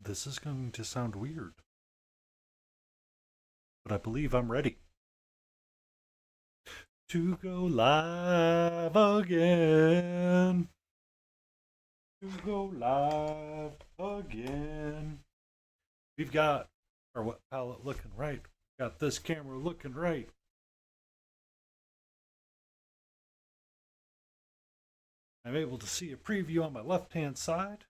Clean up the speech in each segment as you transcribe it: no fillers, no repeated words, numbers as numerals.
This is going to sound weird, but I believe I'm ready to go live again. To go live again. We've got our wet palette looking right. Got this camera looking right. I'm able to see a preview on my left hand side.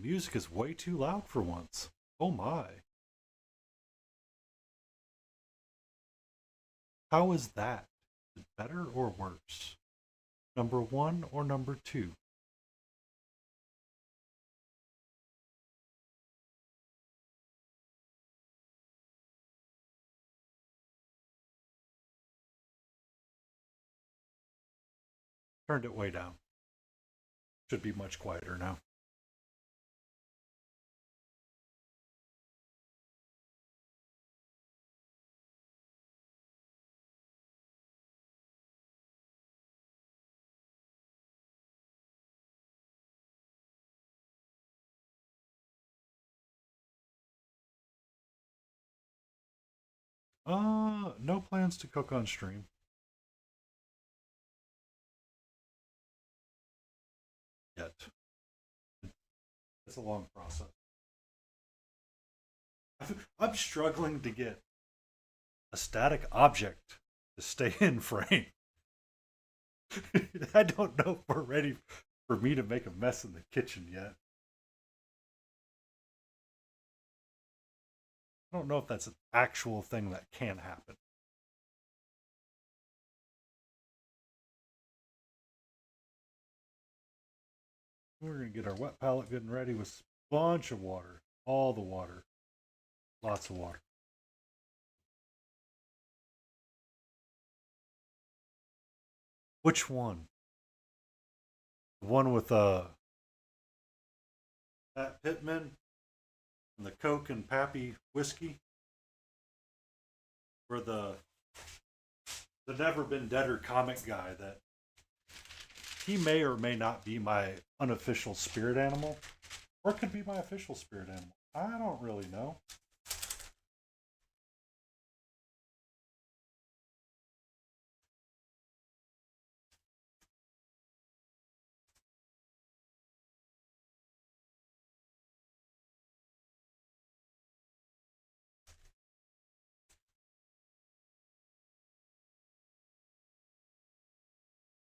Music is way too loud for once. Oh my. How is that? Is it better or worse? Number one or number two? Turned it way down. Should be much quieter now. No plans to cook on stream. Yet. It's a long process. I'm struggling to get a static object to stay in frame. I don't know if we're ready for me to make a mess in the kitchen yet. I don't know if that's an actual thing that can happen. We're going to get our wet palette good and ready with a bunch of water. All the water. Lots of water. Which one? The one with Pat Pittman and the Coke and Pappy whiskey? Or the Never Been Deader comic guy that he may or may not be my unofficial spirit animal, or it could be my official spirit animal. I don't really know.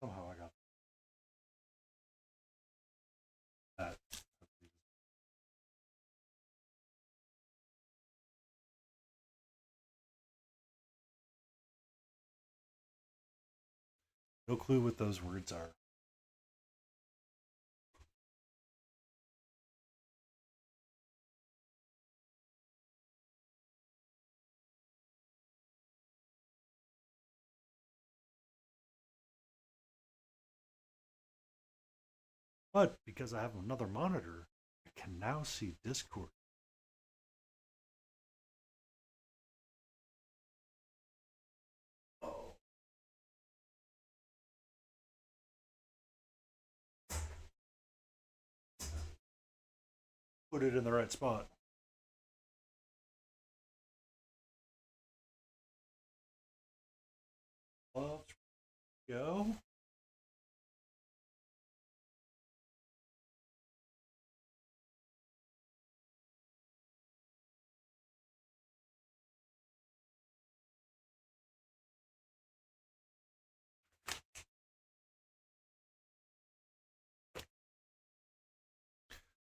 Somehow I got that. No clue what those words are. But because I have another monitor, I can now see Discord. Oh. Put it in the right spot. Let's go.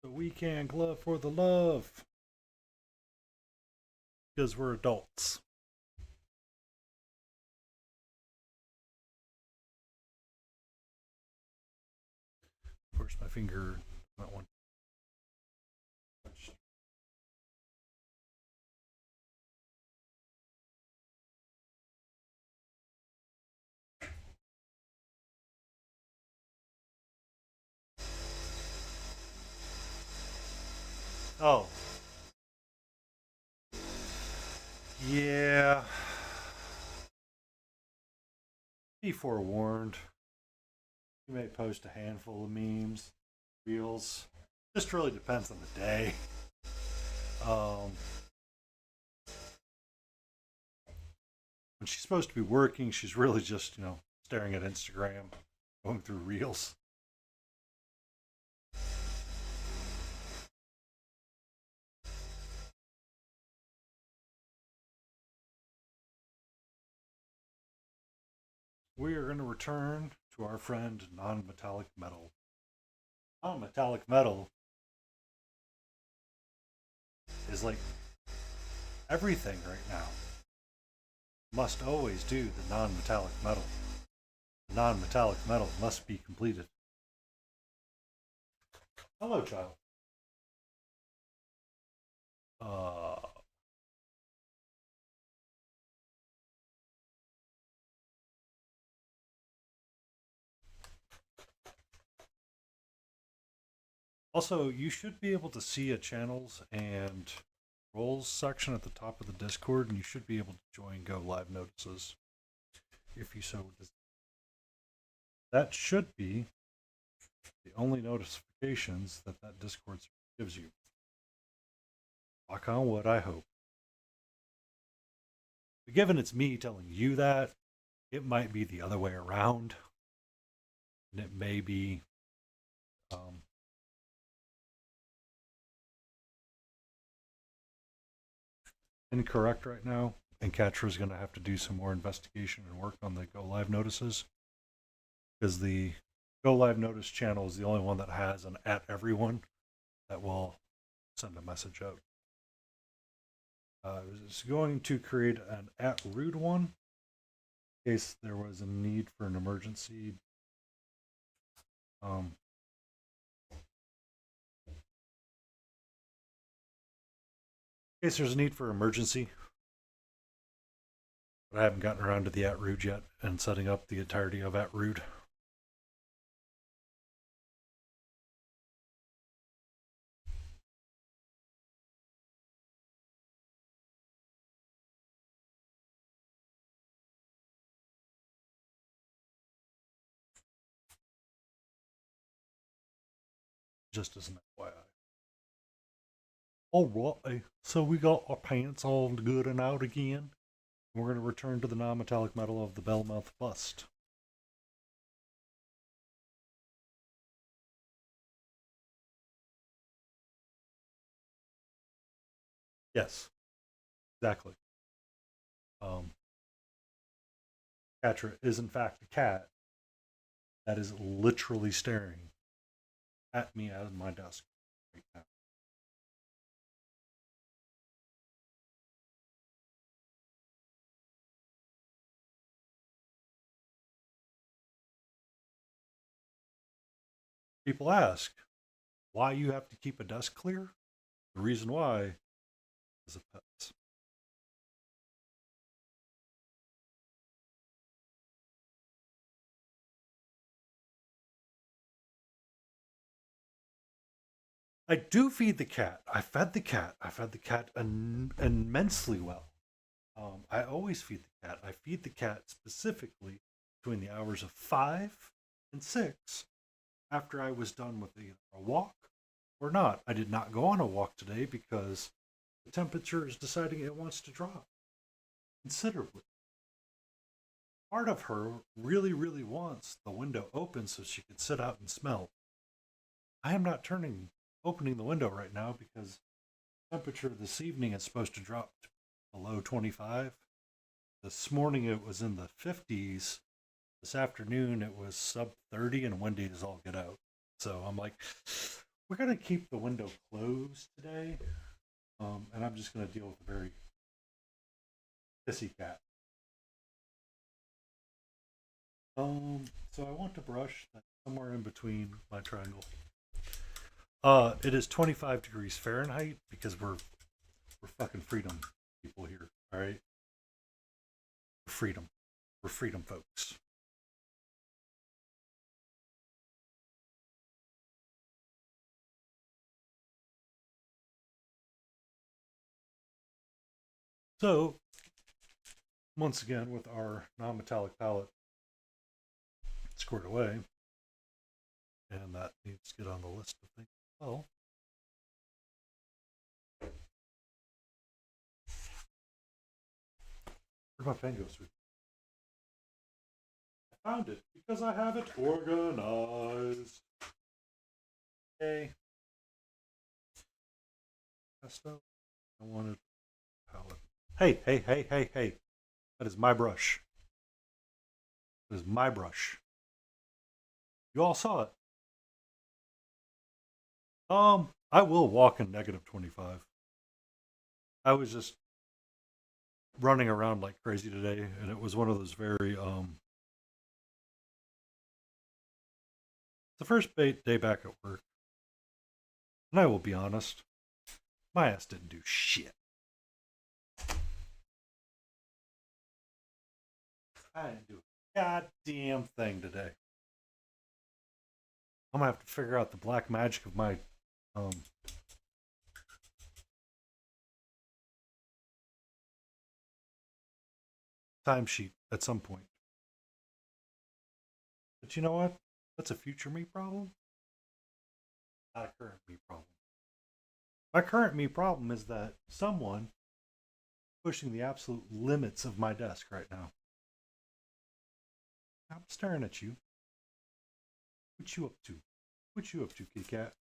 The weekend glove for the love. Because we're adults. Of course, my finger went one. Oh. Yeah. be forewarned. You may post a handful of memes, reels. Just really depends on the day. Um, when she's supposed to be working, she's really just, staring at Instagram, going through reels. We are going to return to our friend non-metallic metal. Non-metallic metal is like everything right now. Must always do the non-metallic metal. The non-metallic metal must be completed. Hello, child. Uh, Also, you should be able to see a channels and roles section at the top of the Discord, and you should be able to join Go Live notices if you so desire. That should be the only notifications that Discord gives you. Knock on wood, I hope. But given it's me telling you that, it might be the other way around. And it may be incorrect right now. And Katra is going to have to do some more investigation and work on the Go Live notices. Because the Go Live notice channel is the only one that has an @everyone that will send a message out. It's going to create an @rude one in case there was a need for an emergency. In case there's a need for emergency, but I haven't gotten around to the @rude yet and setting up the entirety of @rude. Just as an FYI. Alright, so we got our pants all good and out again. We're going to return to the non-metallic metal of the Bellmouth bust. Yes, exactly. Katra is in fact a cat that is literally staring at me at my desk right now. People ask why you have to keep a desk clear. The reason why is a pet. I do feed the cat. I fed the cat. I fed the cat immensely well. I always feed the cat. I feed the cat specifically between the hours of 5 and 6 after I was done with either a walk or not. I did not go on a walk today because the temperature is deciding it wants to drop considerably. Part of her really, really wants the window open so she can sit out and smell. I am not opening the window right now because temperature this evening is supposed to drop to below 25. This morning it was in the 50s. This afternoon it was sub 30 and windy as all get out. So I'm like, we're going to keep the window closed today. And I'm just going to deal with a very pissy cat. So I want to brush somewhere in between my triangle. It is 25 degrees Fahrenheit because we're fucking freedom people here. All right, freedom. We're freedom folks. So once again with our non-metallic palette, squared away. And that needs to get on the list of things. Well, where'd my pen go through? I found it because I have it organized. Okay. Pesto. I wanted palette. Hey, hey, hey, hey, hey. That is my brush. That is my brush. You all saw it. I will walk in negative 25. I was just running around like crazy today, and it was one of those very the first day back at work. And I will be honest, my ass didn't do shit. I didn't do a goddamn thing today. I'm gonna have to figure out the black magic of my timesheet at some point. But you know what? That's a future me problem, not a current me problem. My current me problem is that someone pushing the absolute limits of my desk right now. I'm staring at you. What you up to? What you up to, kitty cat?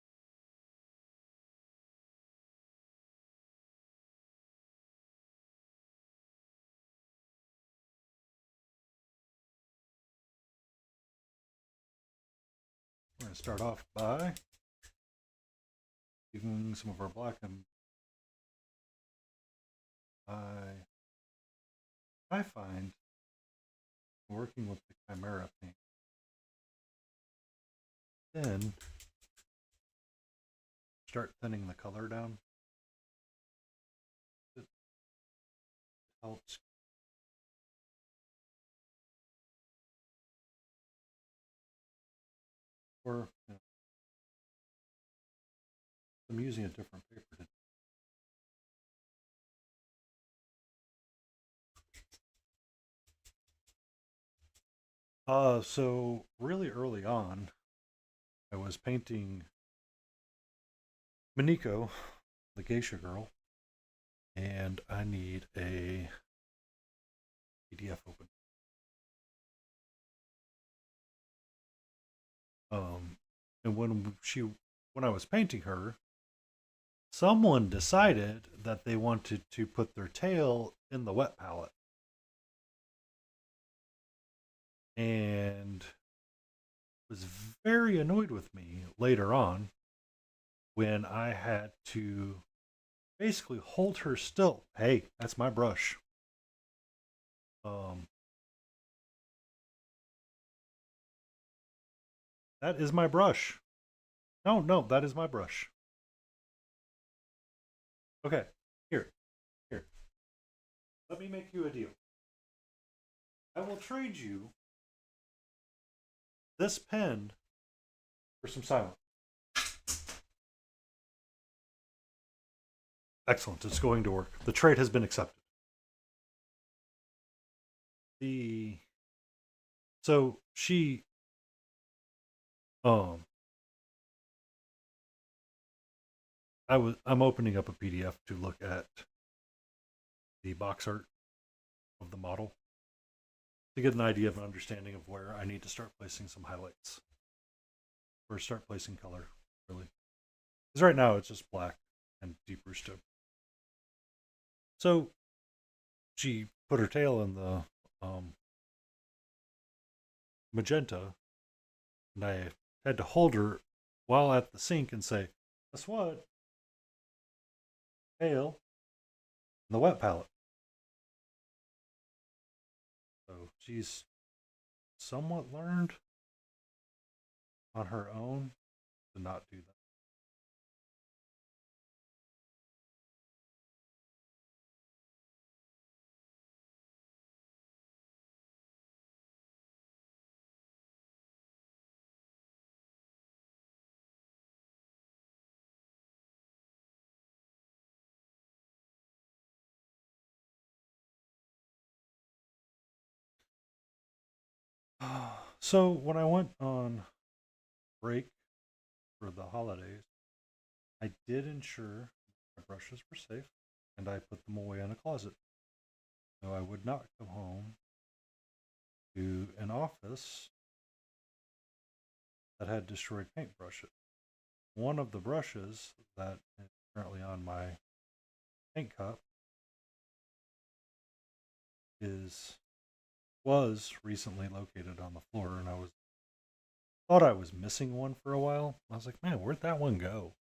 We're going to start off by using some of our black and I find working with the Chimera paint, then start thinning the color down. It helps. Or I'm using a different paper. So really early on, I was painting Miniko, the geisha girl, and I need a PDF open. And when I was painting her, someone decided that they wanted to put their tail in the wet palette. And was very annoyed with me later on when I had to basically hold her still. Hey, that's my brush. That is my brush. No, that is my brush. Okay, here. Let me make you a deal. I will trade you this pen for some silence. Excellent, it's going to work. The trade has been accepted. So she I'm opening up a PDF to look at the box art of the model to get an idea of an understanding of where I need to start placing some highlights or start placing color, really. Because right now it's just black and deep roosted. So she put her tail in the magenta, and I had to hold her while at the sink and say, guess what? Tail in the wet palette. So she's somewhat learned on her own to not do that. So when I went on break for the holidays, I did ensure my brushes were safe and I put them away in a closet. So I would not come home to an office that had destroyed paintbrushes. One of the brushes that is currently on my paint cup is was recently located on the floor, and I was thought I was missing one for a while. I was like, man, where'd that one go?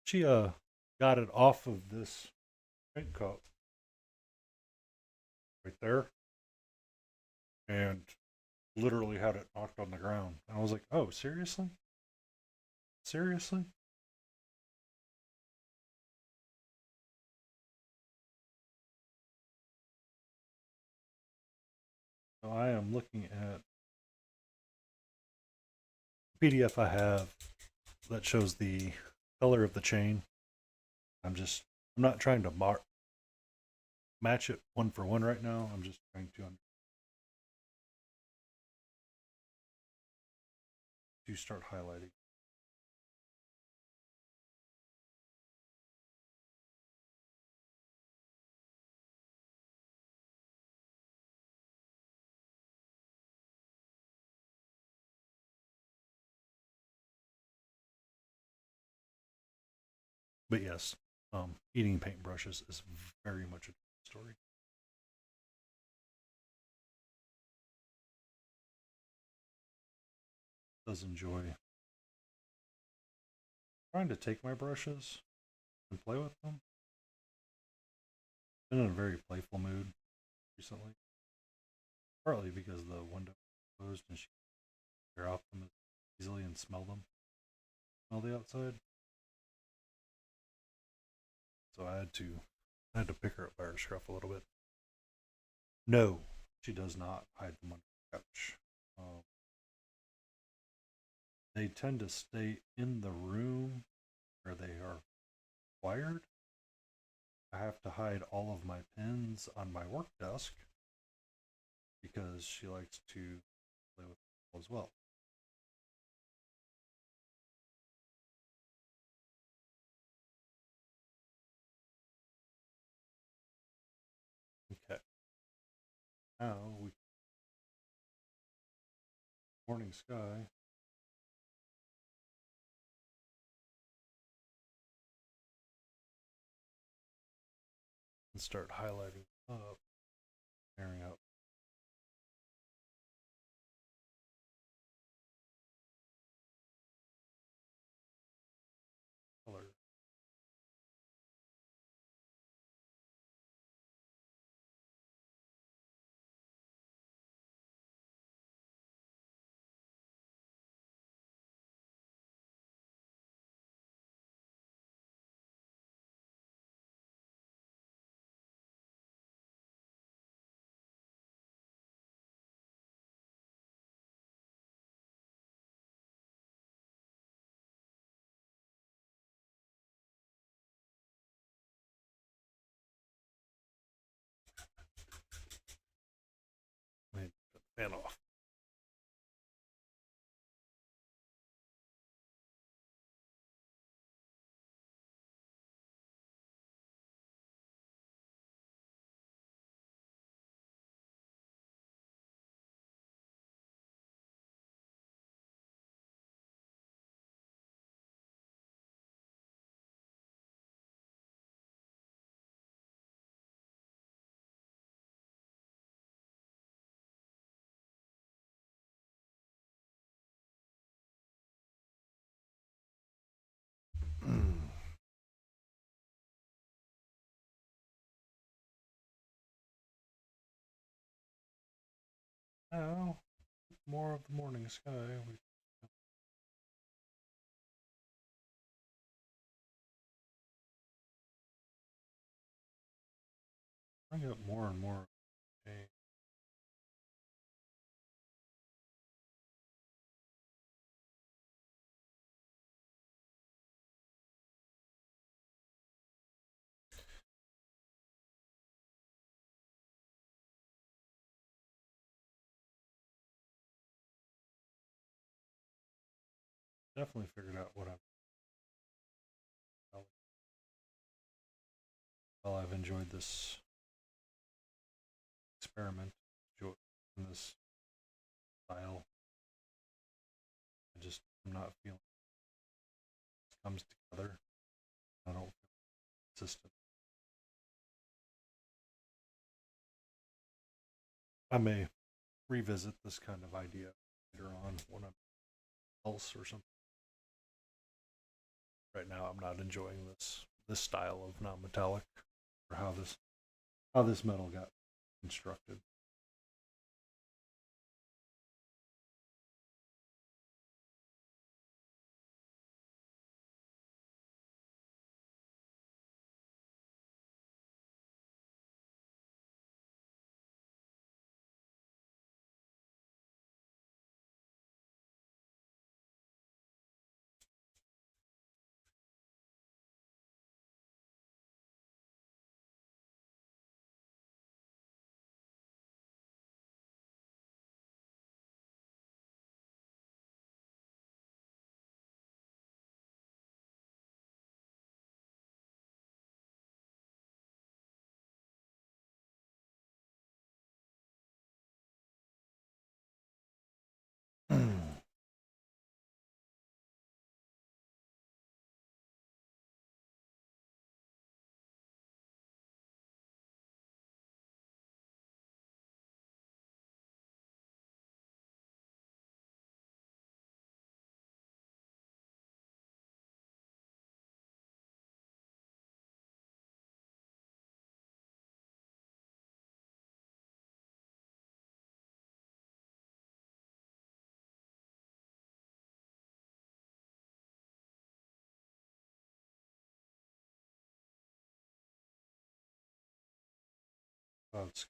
She got it off of this paint cup right there and literally had it knocked on the ground. I was like, oh, seriously? Seriously? So I am looking at PDF I have that shows the color of the chain. I'm not trying to match it one for one right now. I'm just trying to start highlighting. But yes, eating paintbrushes is very much a story. Does enjoy trying to take my brushes and play with them. Been in a very playful mood recently, partly because the window is closed and she can air out them easily and smell the outside. So I had to pick her up by her scruff a little bit. No, she does not hide them under the couch. Um, they tend to stay in the room where they are wired. I have to hide all of my pens on my work desk because she likes to play with them as well. Okay, now we morning sky and start highlighting up, pairing out color. Let me put the fan off. Now, more of the morning sky. We bring up more and more. Okay. definitely figured out what I'm. Well, I've enjoyed this experiment, in this style. I'm not feeling it comes together. I don't feel consistent. I may revisit this kind of idea later on when I'm else or something. Right now, I'm not enjoying this style of non-metallic or how this metal got constructed. It's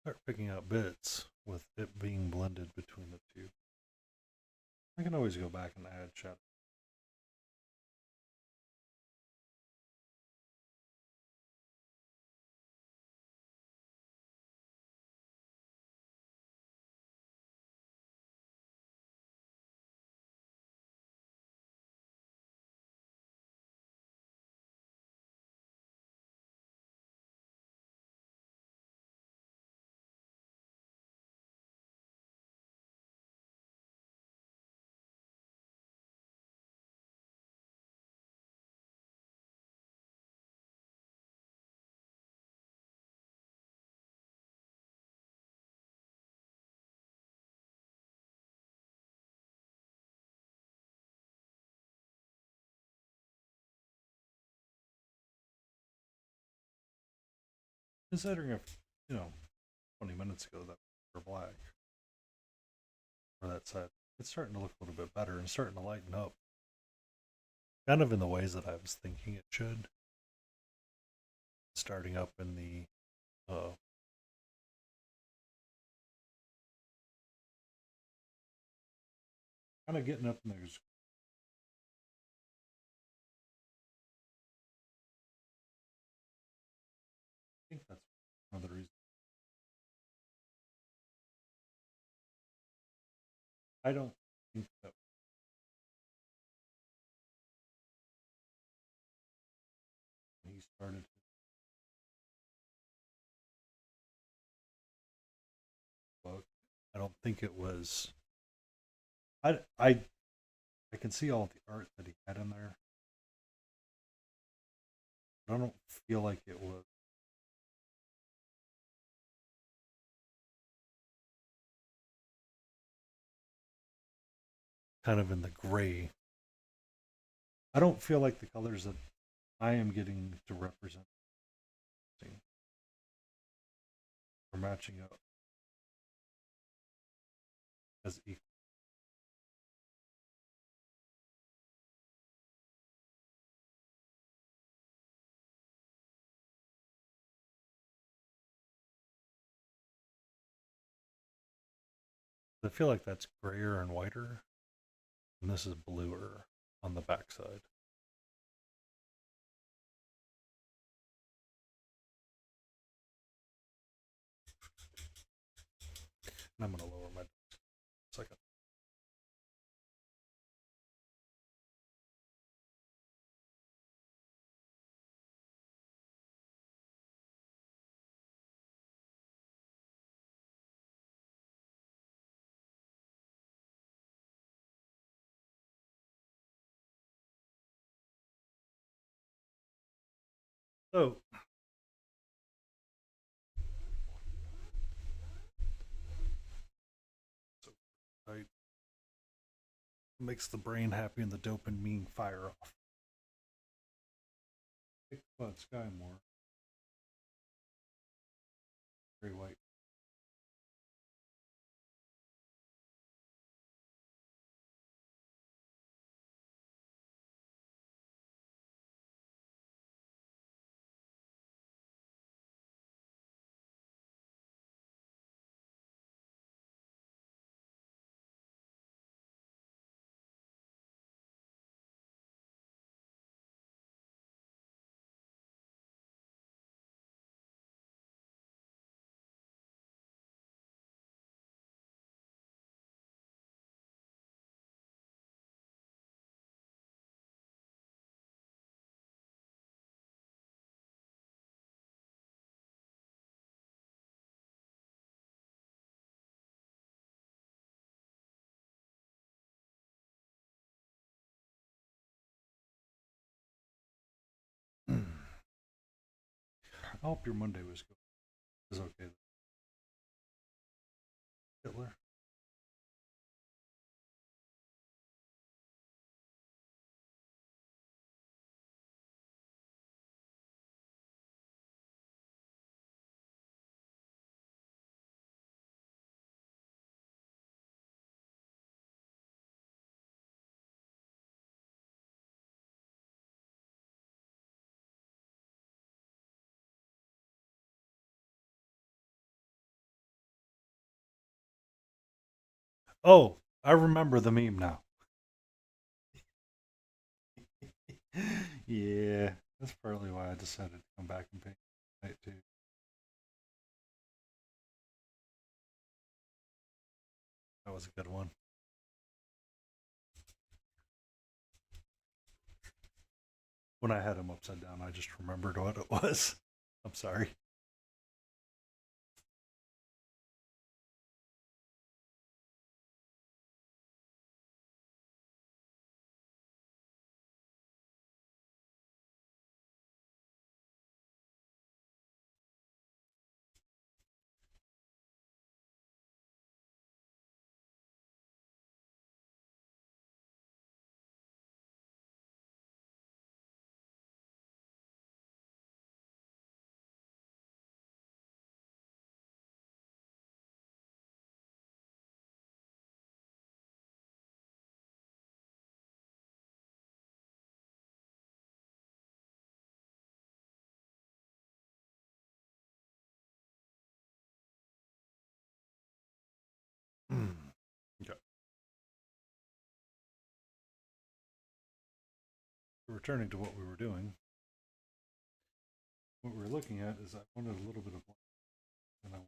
start picking out bits with it being blended between the two. I can always go back and add shadow. Considering if, 20 minutes ago that were black or that side, it's starting to look a little bit better and starting to lighten up. Kind of in the ways that I was thinking it should. Starting up in the kind of getting up in those. I think that's one of the reasons. I don't think that when he started his book, I don't think it was. I can see all the art that he had in there. But I don't feel like it was kind of in the gray. I don't feel like the colors that I am getting to represent. matching up as equal. I feel like that's grayer and whiter, and this is bluer on the backside. And I'm going to lower my second. So, right, makes the brain happy and the dopamine fire off. Ichabod Skymore. Very white. I hope your Monday was good. Is okay. Hitler. Oh, I remember the meme now. Yeah, that's partly why I decided to come back and paint tonight too. That was a good one. When I had him upside down, I just remembered what it was. I'm sorry. Okay. Returning to what we were doing, what we were looking at is I wanted a little bit of black, and I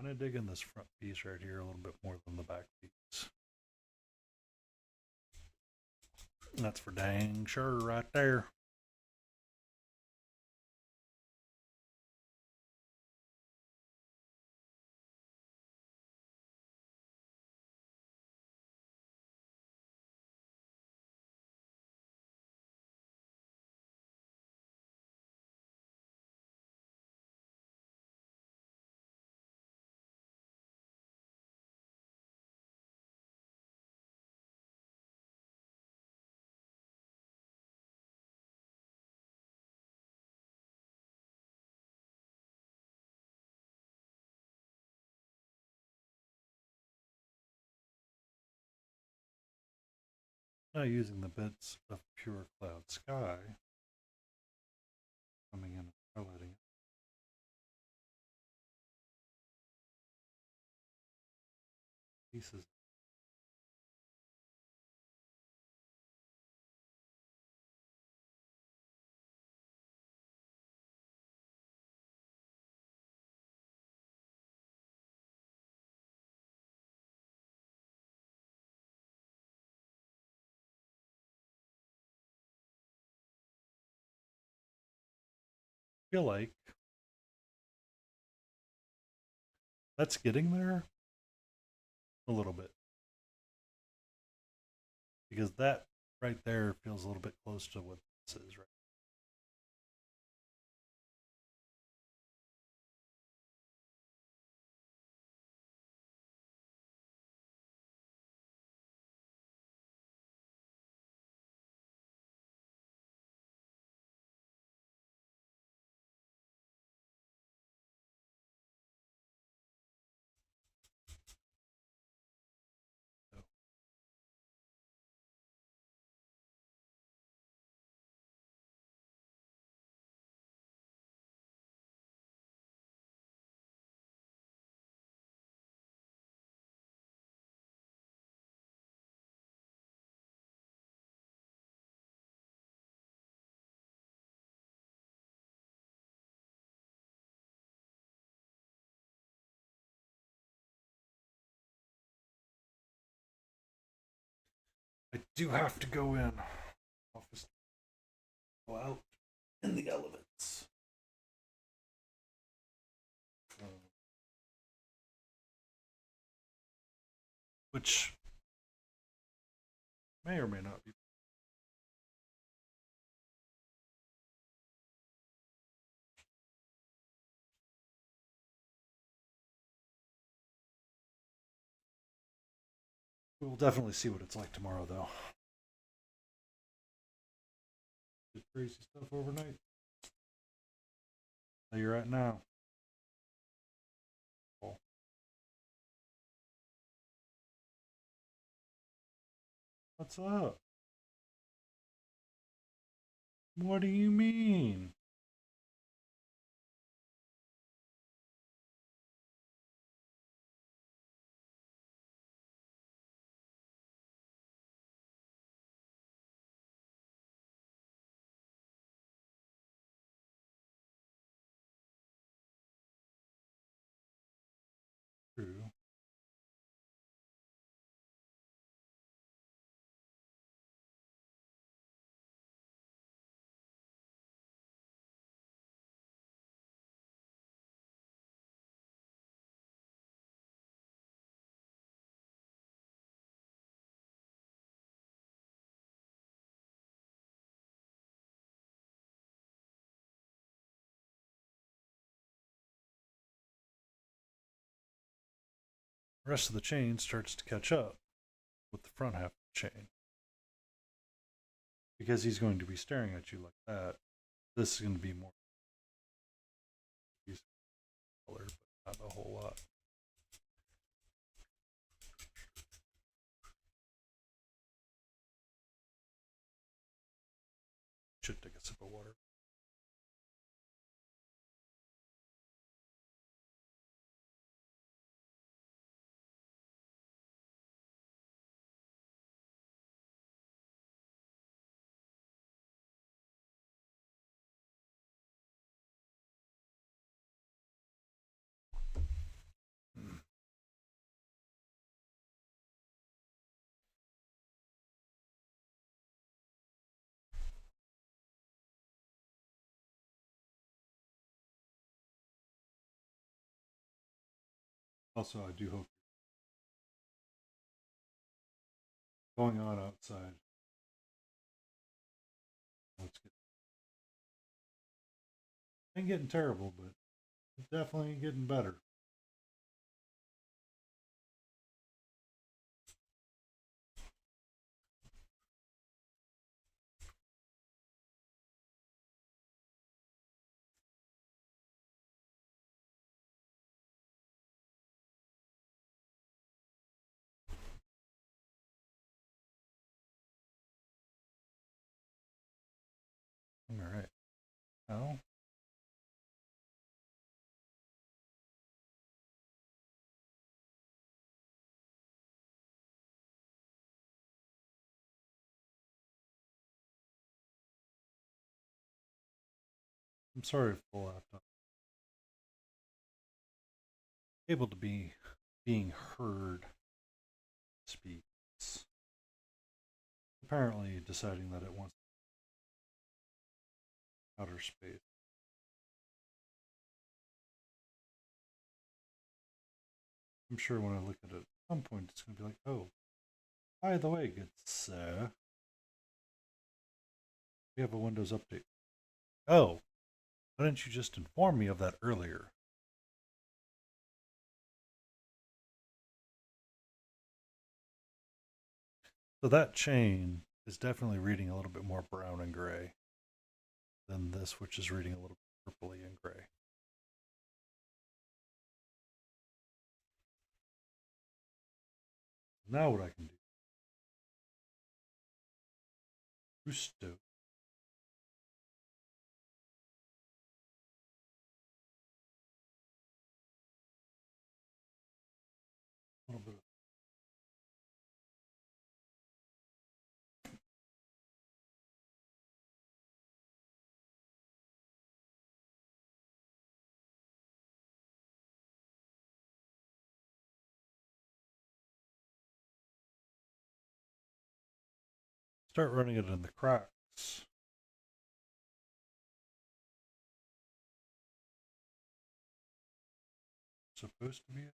Kind of digging this front piece right here a little bit more than the back piece. That's for dang sure right there. Now using the bits of pure cloud sky, coming in and highlighting it. Pieces. I feel like that's getting there a little bit. Because that right there feels a little bit close to what this is, right? So, I do have to go in. Office. Go out in the elements. Which may or may not be. We'll definitely see what it's like tomorrow, though. Did crazy stuff overnight. How you're at now? Oh. What's up? What do you mean? True. The rest of the chain starts to catch up with the front half of the chain. Because he's going to be staring at you like that, this is going to be more color, but not a whole lot. Should take a sip of water. Also, I do hope going on outside. Let's get. Ain't getting terrible, but it's definitely getting better. All right. Well, I'm sorry for the laptop. Able to be being heard speaks. Apparently deciding that it wants outer space. I'm sure when I look at it at some point it's going to be like, oh, by the way, good sir, we have a Windows update. Oh, why didn't you just inform me of that earlier? So that chain is definitely reading a little bit more brown and gray than this, which is reading a little purpley and gray. Now what I can do. Gusto. A little bit of start running it in the cracks. Supposed to be it.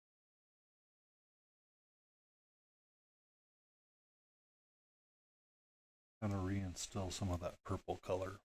Kind of reinstill some of that purple color.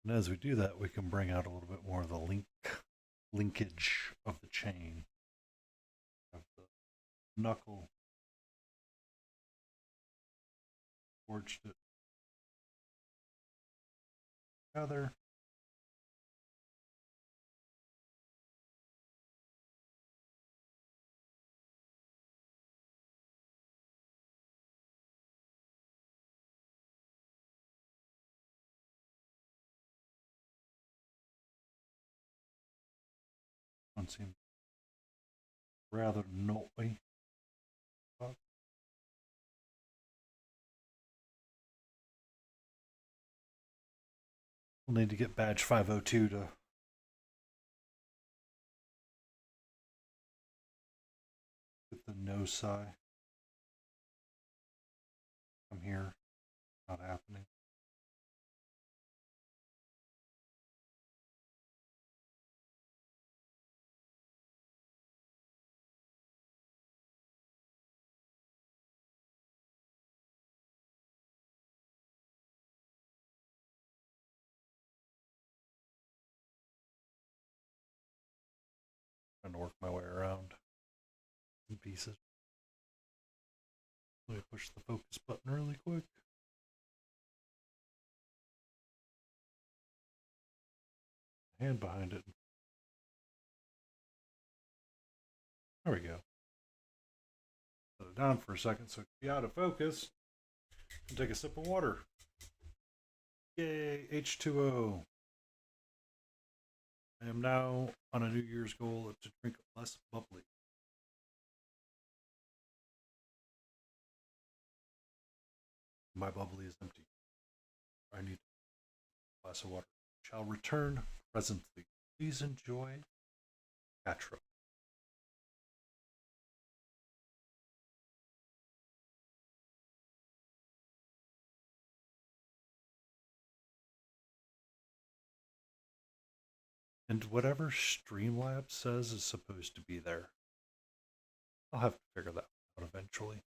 And as we do that, we can bring out a little bit more of the linkage of the chain. Of the knuckle forged it together. One seems rather naughty. But we'll need to get badge 502 to get the no sigh. I'm here. Not happening. Trying to work my way around in pieces. Let me push the focus button really quick. Hand behind it. There we go. Put it down for a second so it can be out of focus. And take a sip of water. Yay, H2O. I am now on a New Year's goal to drink less bubbly. My bubbly is empty. I need a glass of water. Shall return presently. Please enjoy Catra. And whatever Streamlabs says is supposed to be there. I'll have to figure that out eventually.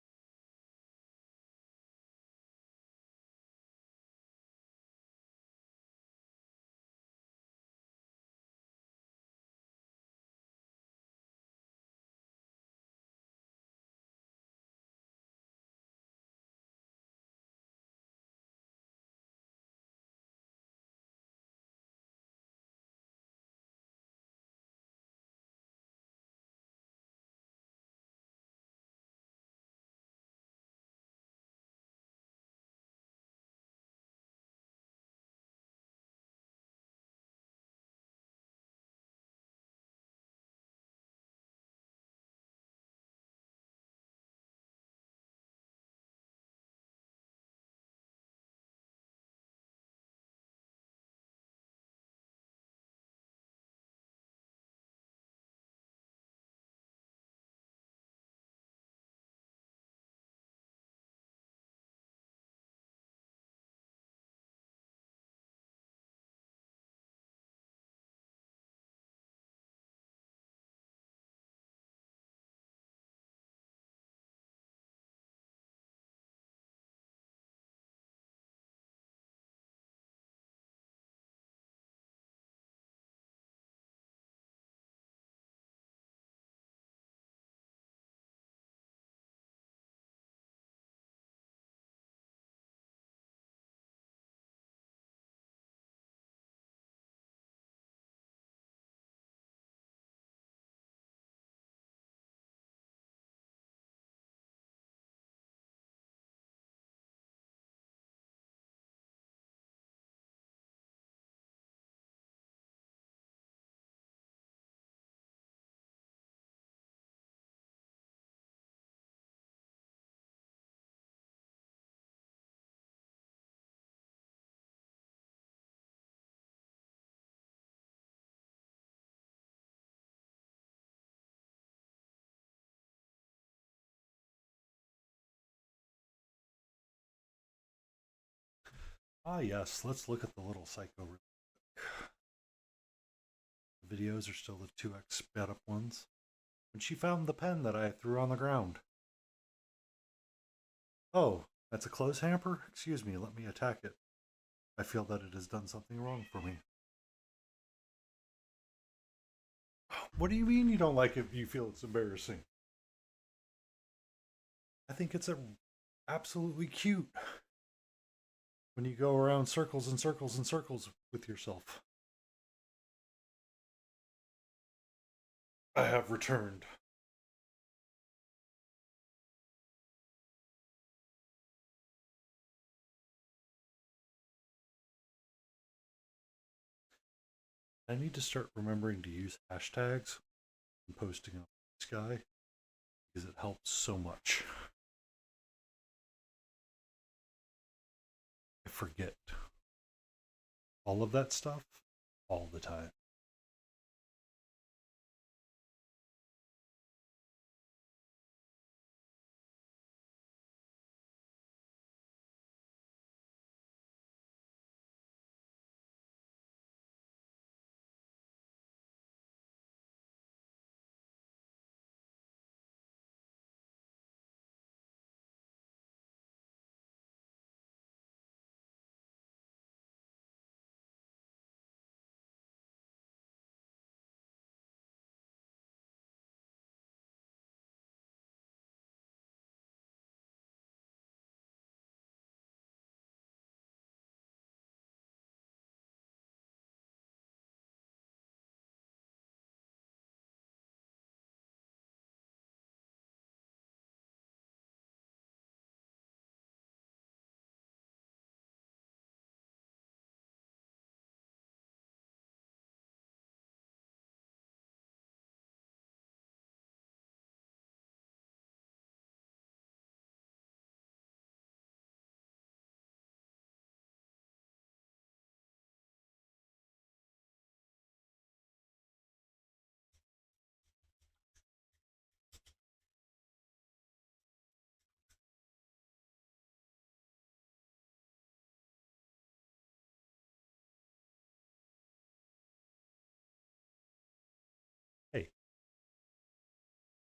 Ah, yes, let's look at the little psycho. The videos are still the 2x sped up ones. When she found the pen that I threw on the ground. Oh, that's a clothes hamper? Excuse me, let me attack it. I feel that it has done something wrong for me. What do you mean you don't like it? You feel it's embarrassing? I think it's absolutely cute when you go around circles and circles and circles with yourself. I have returned. I need to start remembering to use hashtags and posting on Sky because it helps so much. I forget all of that stuff all the time.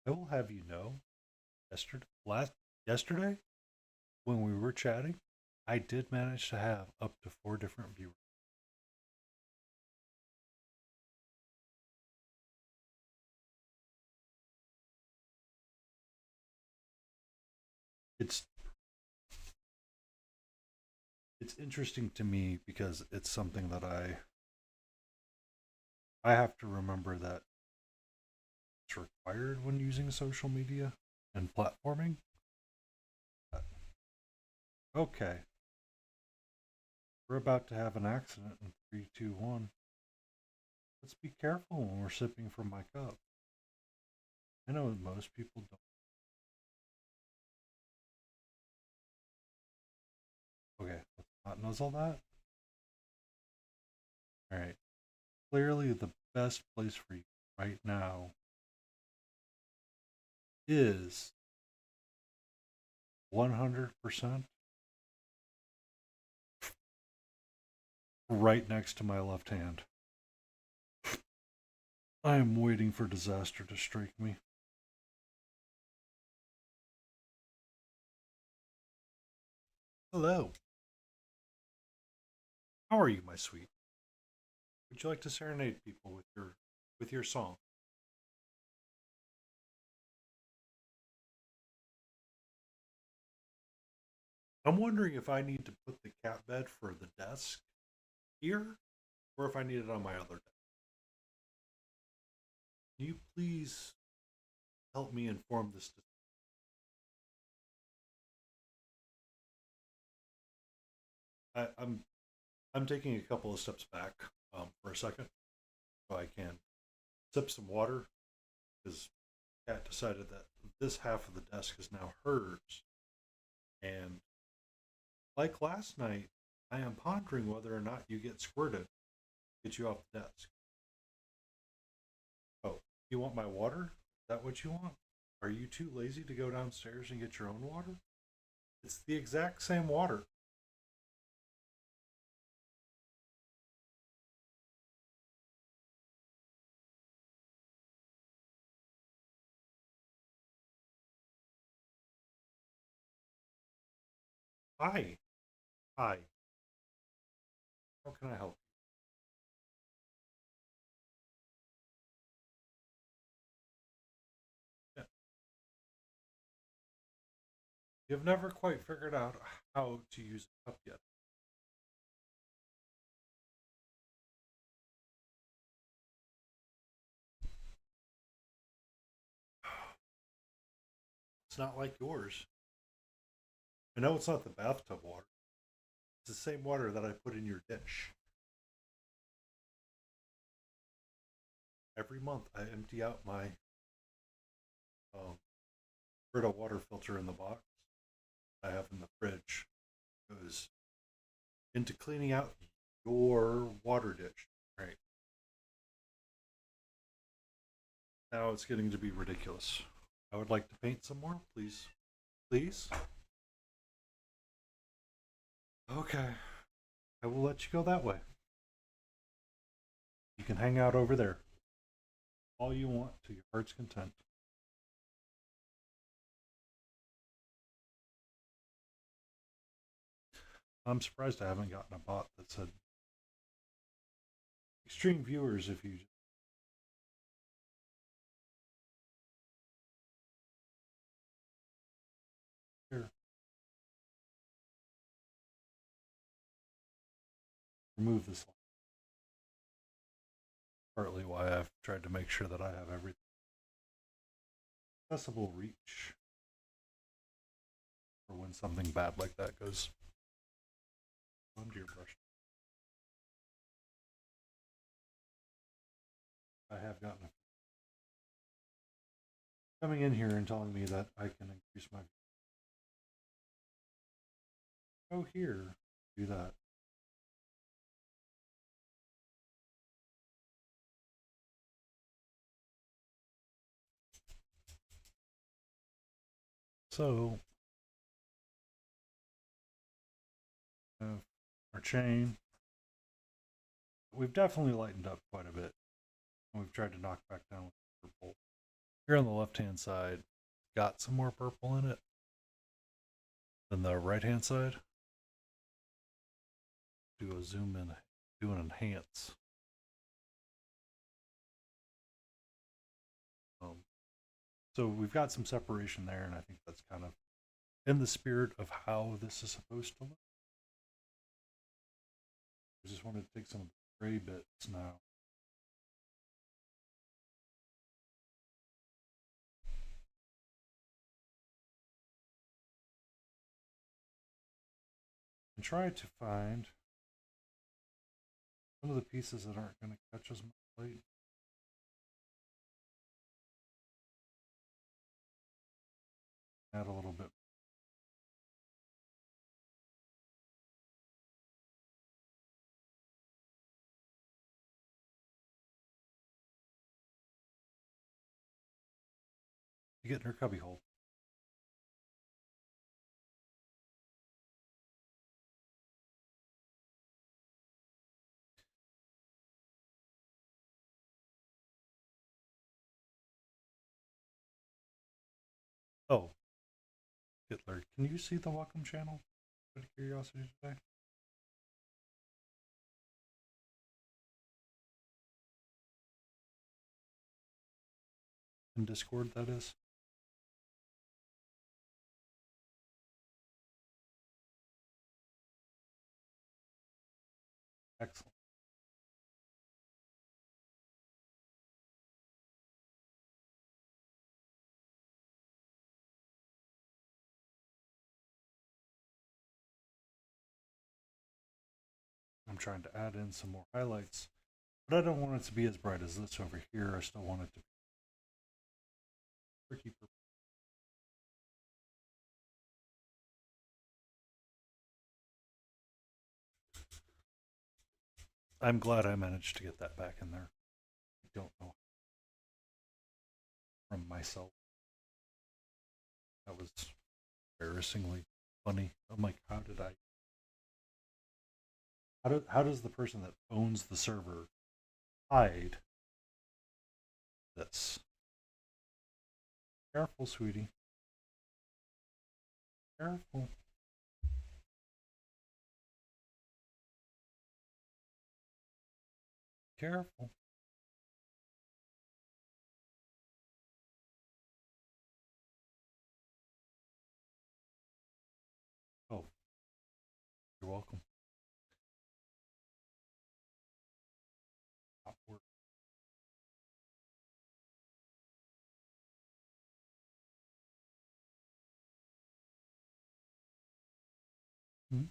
I will have you know, yesterday when we were chatting, I did manage to have up to 4 different viewers. It's it's interesting to me because it's something that I have to remember that it's required when using social media and platforming. Okay, we're about to have an accident in 3, 2, 1. Let's be careful when we're sipping from my cup. I know most people don't. Okay, let's not nuzzle that. Alright. Clearly, the best place for you right now is 100% right next to my left hand. I am waiting for disaster to strike me. Hello. How are you, my sweet? Would you like to serenade people with your song? I'm wondering if I need to put the cat bed for the desk here or if I need it on my other desk. Can you please help me inform this? I'm taking a couple of steps back for a second so I can sip some water because Cat decided that this half of the desk is now hers. And like last night, I am pondering whether or not you get squirted, get you off the desk. Oh, you want my water? Is that what you want? Are you too lazy to go downstairs and get your own water? It's the exact same water. Hi. Hi. How can I help you? Yeah. You've never quite figured out how to use a cup yet. It's not like yours. I know it's not the bathtub water. It's the same water that I put in your dish. Every month I empty out my um, Brita water filter in the box I have in the fridge. It goes into cleaning out your water dish. Right. Now it's getting to be ridiculous. I would like to paint some more, please. Please? Okay. I will let you go that way. You can hang out over there all you want to your heart's content. I'm surprised I haven't gotten a bot that said extreme viewers if you here remove this. Partly why I've tried to make sure that I have every accessible reach for when something bad like that goes onto your brush. I have gotten coming in here and telling me that I can increase my go here, do that. So our chain, we've definitely lightened up quite a bit. And we've tried to knock back down with the bolt. Here on the left-hand side, got some more purple in it than the right-hand side. Do a zoom in, do an enhance. So we've got some separation there, and I think that's kind of in the spirit of how this is supposed to look. I just wanted to take some of the gray bits now. And try to find some of the pieces that aren't going to catch as much light. Add a little bit. You get in her cubby hole. Oh, Hitler, can you see the welcome channel? Out of curiosity today. In Discord, that is. Excellent. I'm trying to add in some more highlights, but I don't want it to be as bright as this over here. I still want it to be tricky purple. I'm glad I managed to get that back in there. I don't know from myself. That was embarrassingly funny. I'm like, how did I? How does the person that owns the server hide this? Careful, sweetie. Careful. Careful. Oh, you're welcome. Upward. Hmm?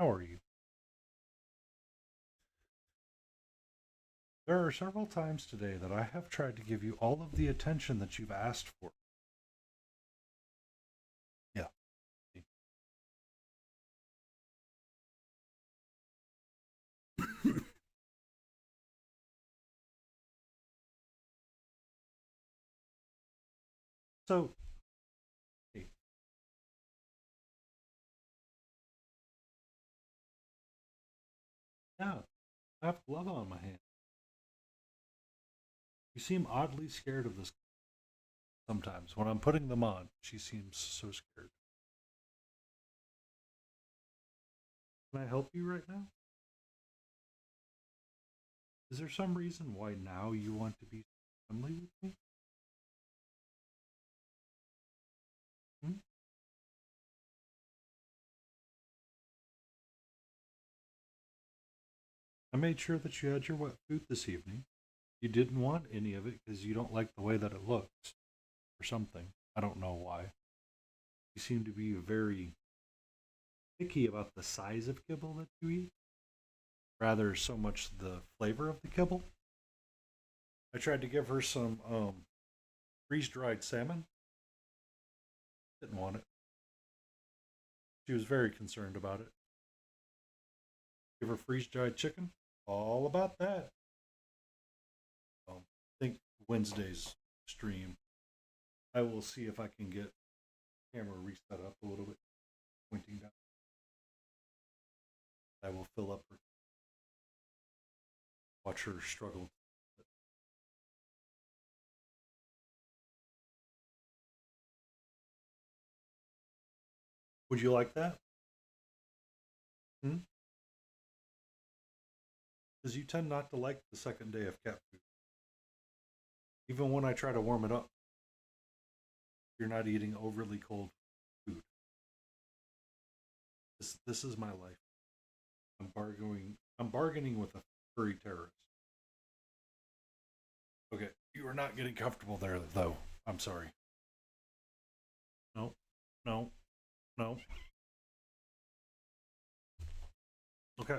How are you? There are several times today that I have tried to give you all of the attention that you've asked for. Yeah. So, hey, yeah, I have glove on my hand. You seem oddly scared of this sometimes. When I'm putting them on, she seems so scared. Can I help you right now? Is there some reason why now you want to be friendly with me? Hmm? I made sure that you had your wet food this evening. You didn't want any of it because you don't like the way that it looks or something. I don't know why. You seem to be very picky about the size of kibble that you eat, rather so much the flavor of the kibble. I tried to give her some freeze-dried salmon. Didn't want it. She was very concerned about it. Give her freeze-dried chicken. All about that. I think Wednesday's stream, I will see if I can get camera reset up a little bit, pointing down. I will fill up her. Watch her struggle. Would you like that? Hmm? Because you tend not to like the second day of cat food. Even when I try to warm it up, you're not eating overly cold food. This is my life. I'm bargaining with a furry terrorist. Okay, you are not getting comfortable there though. I'm sorry. No, no, no. Okay.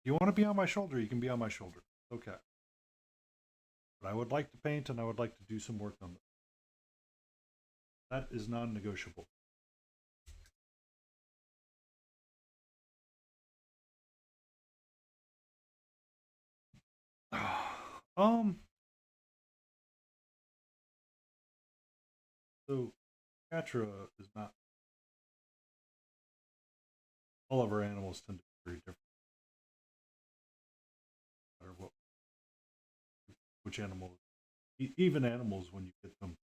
You want to be on my shoulder, you can be on my shoulder. Okay. But I would like to paint and I would like to do some work on this. That is non negotiable. um, so Catra is not, all of our animals tend to be very different, no matter what, which animal, even animals, when you get them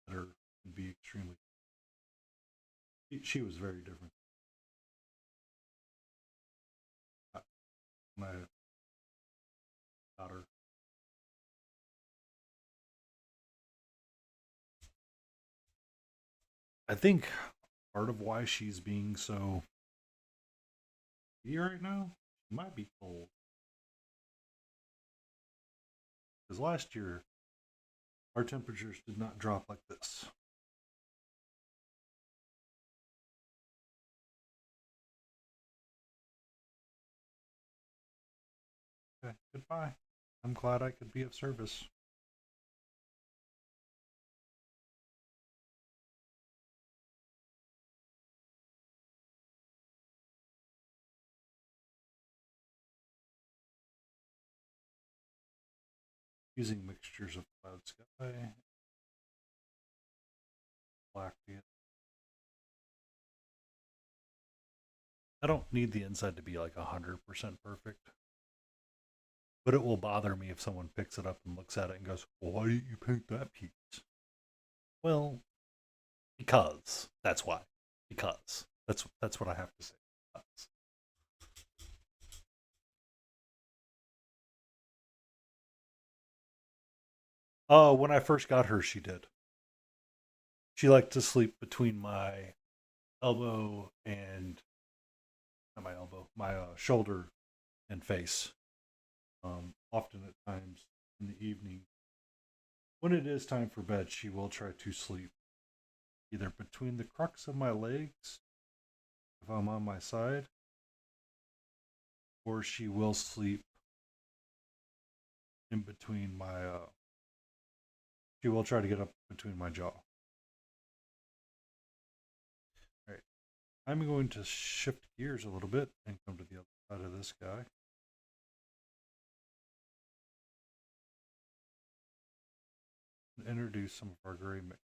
that are, can be extremely, she was very different. My daughter, I think part of why she's being so right now, she might be cold. Because last year, our temperatures did not drop like this. Okay, goodbye. I'm glad I could be of service. Using mixtures of cloud sky, black. I don't need the inside to be like 100% perfect, but it will bother me if someone picks it up and looks at it and goes, well, "Why didn't you paint that piece?" Well, because that's why. Because that's what I have to say. Because. Oh, when I first got her, she did. She liked to sleep between my elbow and not my elbow, my shoulder and face. Often at times in the evening, when it is time for bed, she will try to sleep either between the crux of my legs if I'm on my side, or she will sleep in between my. She will try to get up between my jaw. All right, I'm going to shift gears a little bit and come to the other side of this guy. And introduce some of our gray mix.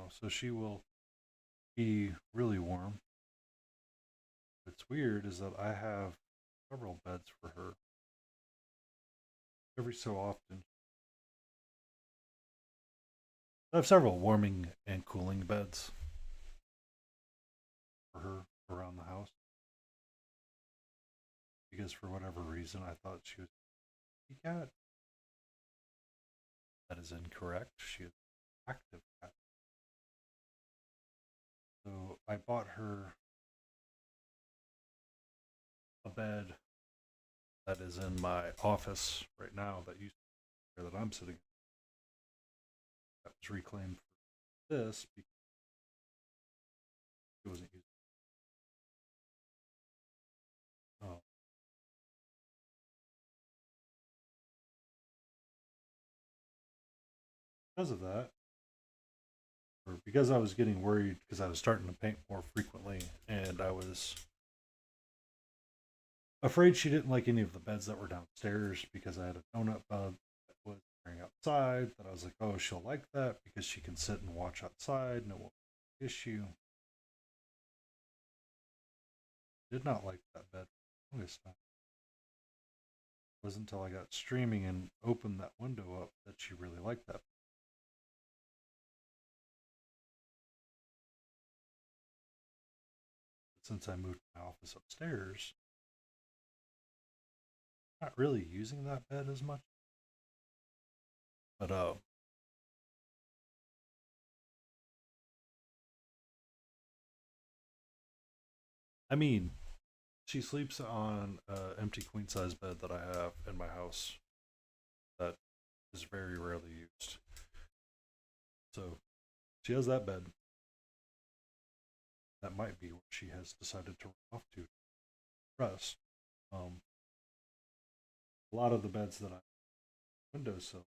So she will be really warm. What's weird is that I have several beds for her. Every so often, I have several warming and cooling beds for her around the house because for whatever reason I thought she was a cat. That is incorrect. She is an active cat. So I bought her a bed that is in my office right now that used to be where that I'm sitting. That was reclaimed for this because it wasn't used. Oh, because of that, or because I was getting worried because I was starting to paint more frequently and I was afraid she didn't like any of the beds that were downstairs because I had a donut bed that was wearing outside. That I was like, oh, she'll like that because she can sit and watch outside, no issue. did not like that bed for the longest time. It wasn't until I got streaming and opened that window up that she really liked that. But since I moved my office upstairs, I'm not really using that bed as much. But I mean, she sleeps on an empty queen size bed that I have in my house that is very rarely used. So she has that bed. That might be what she has decided to run off to rest. Um, a lot of the beds that I windowsill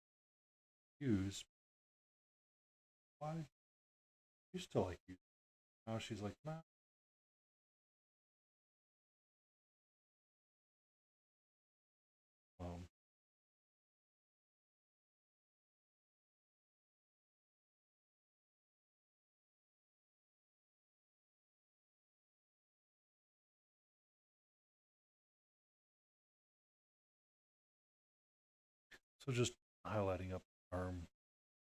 use, why? Used to like use. Now she's like, nah. Um, so just highlighting up arm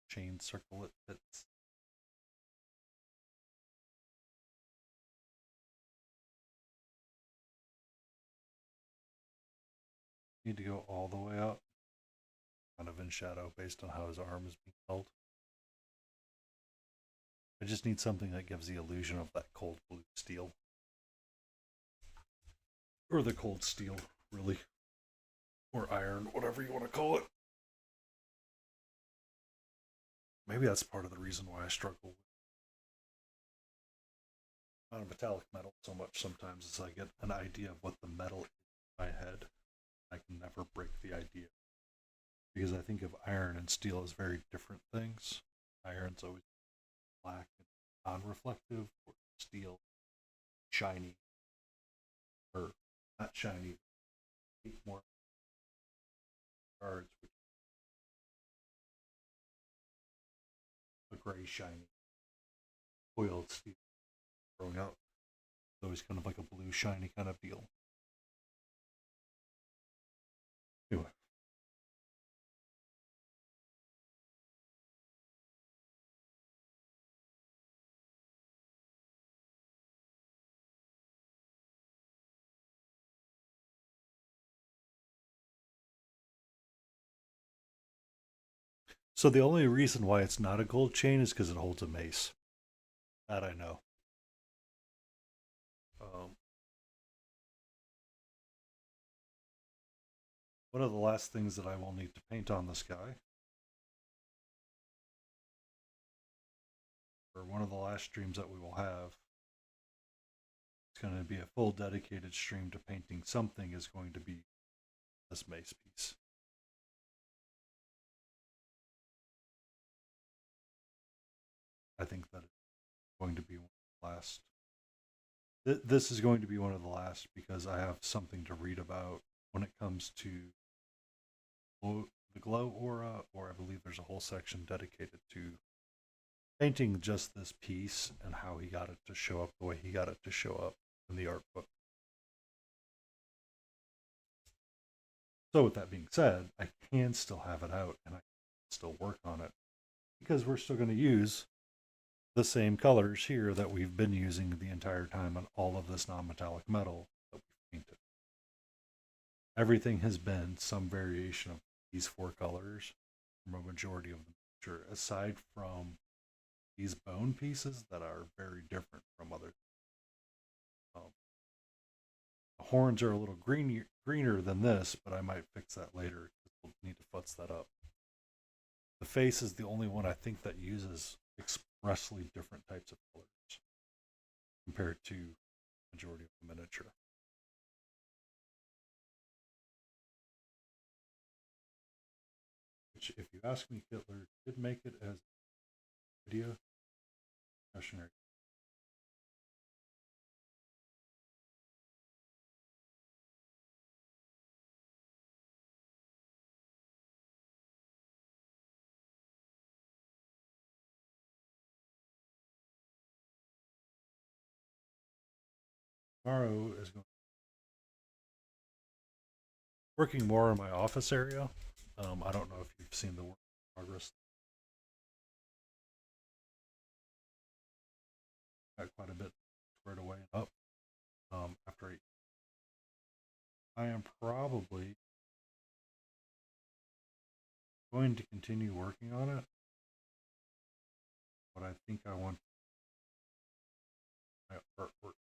chain circle it fits. Need to go all the way out, kind of in shadow based on how his arm is being held. I just need something that gives the illusion of that cold blue steel. Or the cold steel, really. Or iron, whatever you want to call it. Maybe that's part of the reason why I struggle with not a metallic metal so much sometimes as I get an idea of what the metal is in my head. I can never break the idea. Because I think of iron and steel as very different things. Iron's always black and non-reflective, or steel shiny, or not shiny, more cards, which a gray shiny foiled steel growing out. It's always kind of like a blue shiny kind of deal. Anyway. So the only reason why it's not a gold chain is because it holds a mace. That I know. Um, one of the last things that I will need to paint on this guy, or one of the last streams that we will have, it's going to be a full dedicated stream to painting something, is going to be this mace piece. I think that it's going to be one of the last. This is going to be one of the last because I have something to read about when it comes to the glow aura, or I believe there's a whole section dedicated to painting just this piece and how he got it to show up the way he got it to show up in the art book. So with that being said, I can still have it out and I can still work on it because we're still going to use the same colors here that we've been using the entire time on all of this non-metallic metal that we've painted. Everything has been some variation of these four colors from a majority of the picture, aside from these bone pieces that are very different from other. The horns are a little greener than this, but I might fix that later because we'll need to futz that up. The face is the only one I think that uses expressly different types of colors compared to majority of the miniature. Which, if you ask me, Hitler did make it as video cautionary. tomorrow is going working more in my office area. I don't know if you've seen the work in progress. Got quite a bit squared away and up. After I am probably going to continue working on it, but I think I want my artwork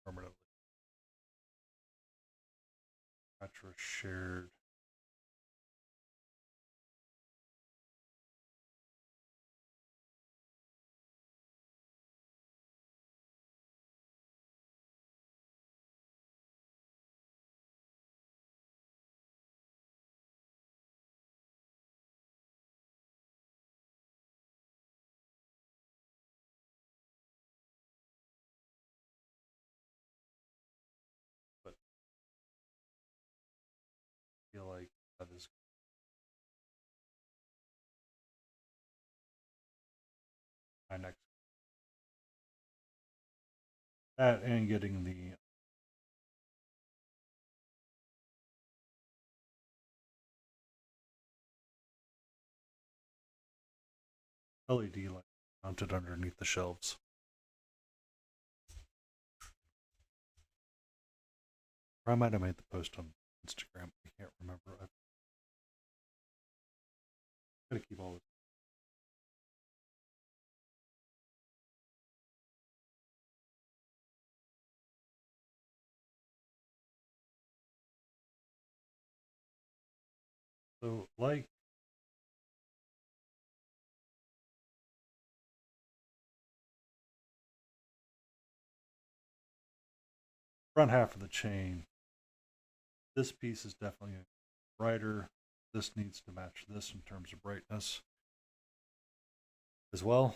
permanently. Metro shared. But I feel like that is my next. That and getting the LED light mounted underneath the shelves. Or I might have made the post on Instagram. I can't remember. I've got to keep all this. So, like, front half of the chain, this piece is definitely brighter. This needs to match this in terms of brightness as well.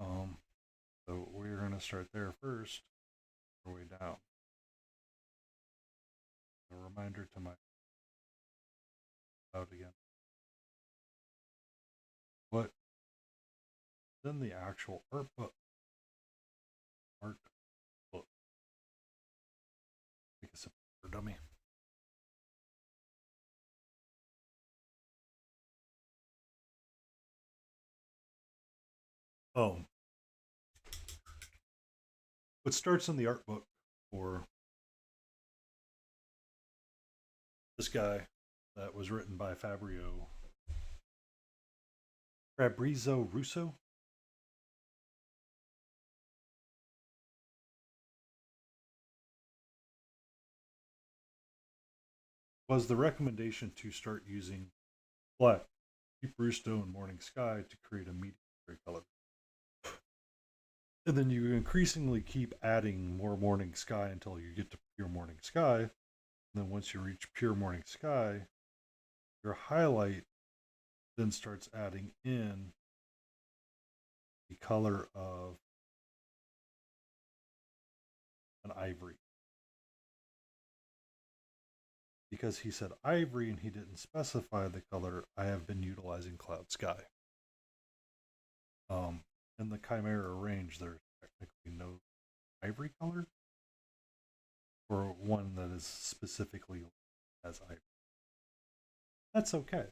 So we're going to start there first, our way down. A reminder to my out again. What then the actual art book? Art book. Make a simple dummy. Oh, what starts in the art book for this guy that was written by Fabrizio Russo. Was the recommendation to start using black, deep Rusto, and morning sky to create a medium gray color. And then you increasingly keep adding more morning sky until you get to pure morning sky. And then once you reach pure morning sky, your highlight then starts adding in the color of an ivory. Because he said ivory and he didn't specify the color, I have been utilizing cloud sky. In the Chimera range, there's technically no ivory color, or one that is specifically as ivory. That's okay,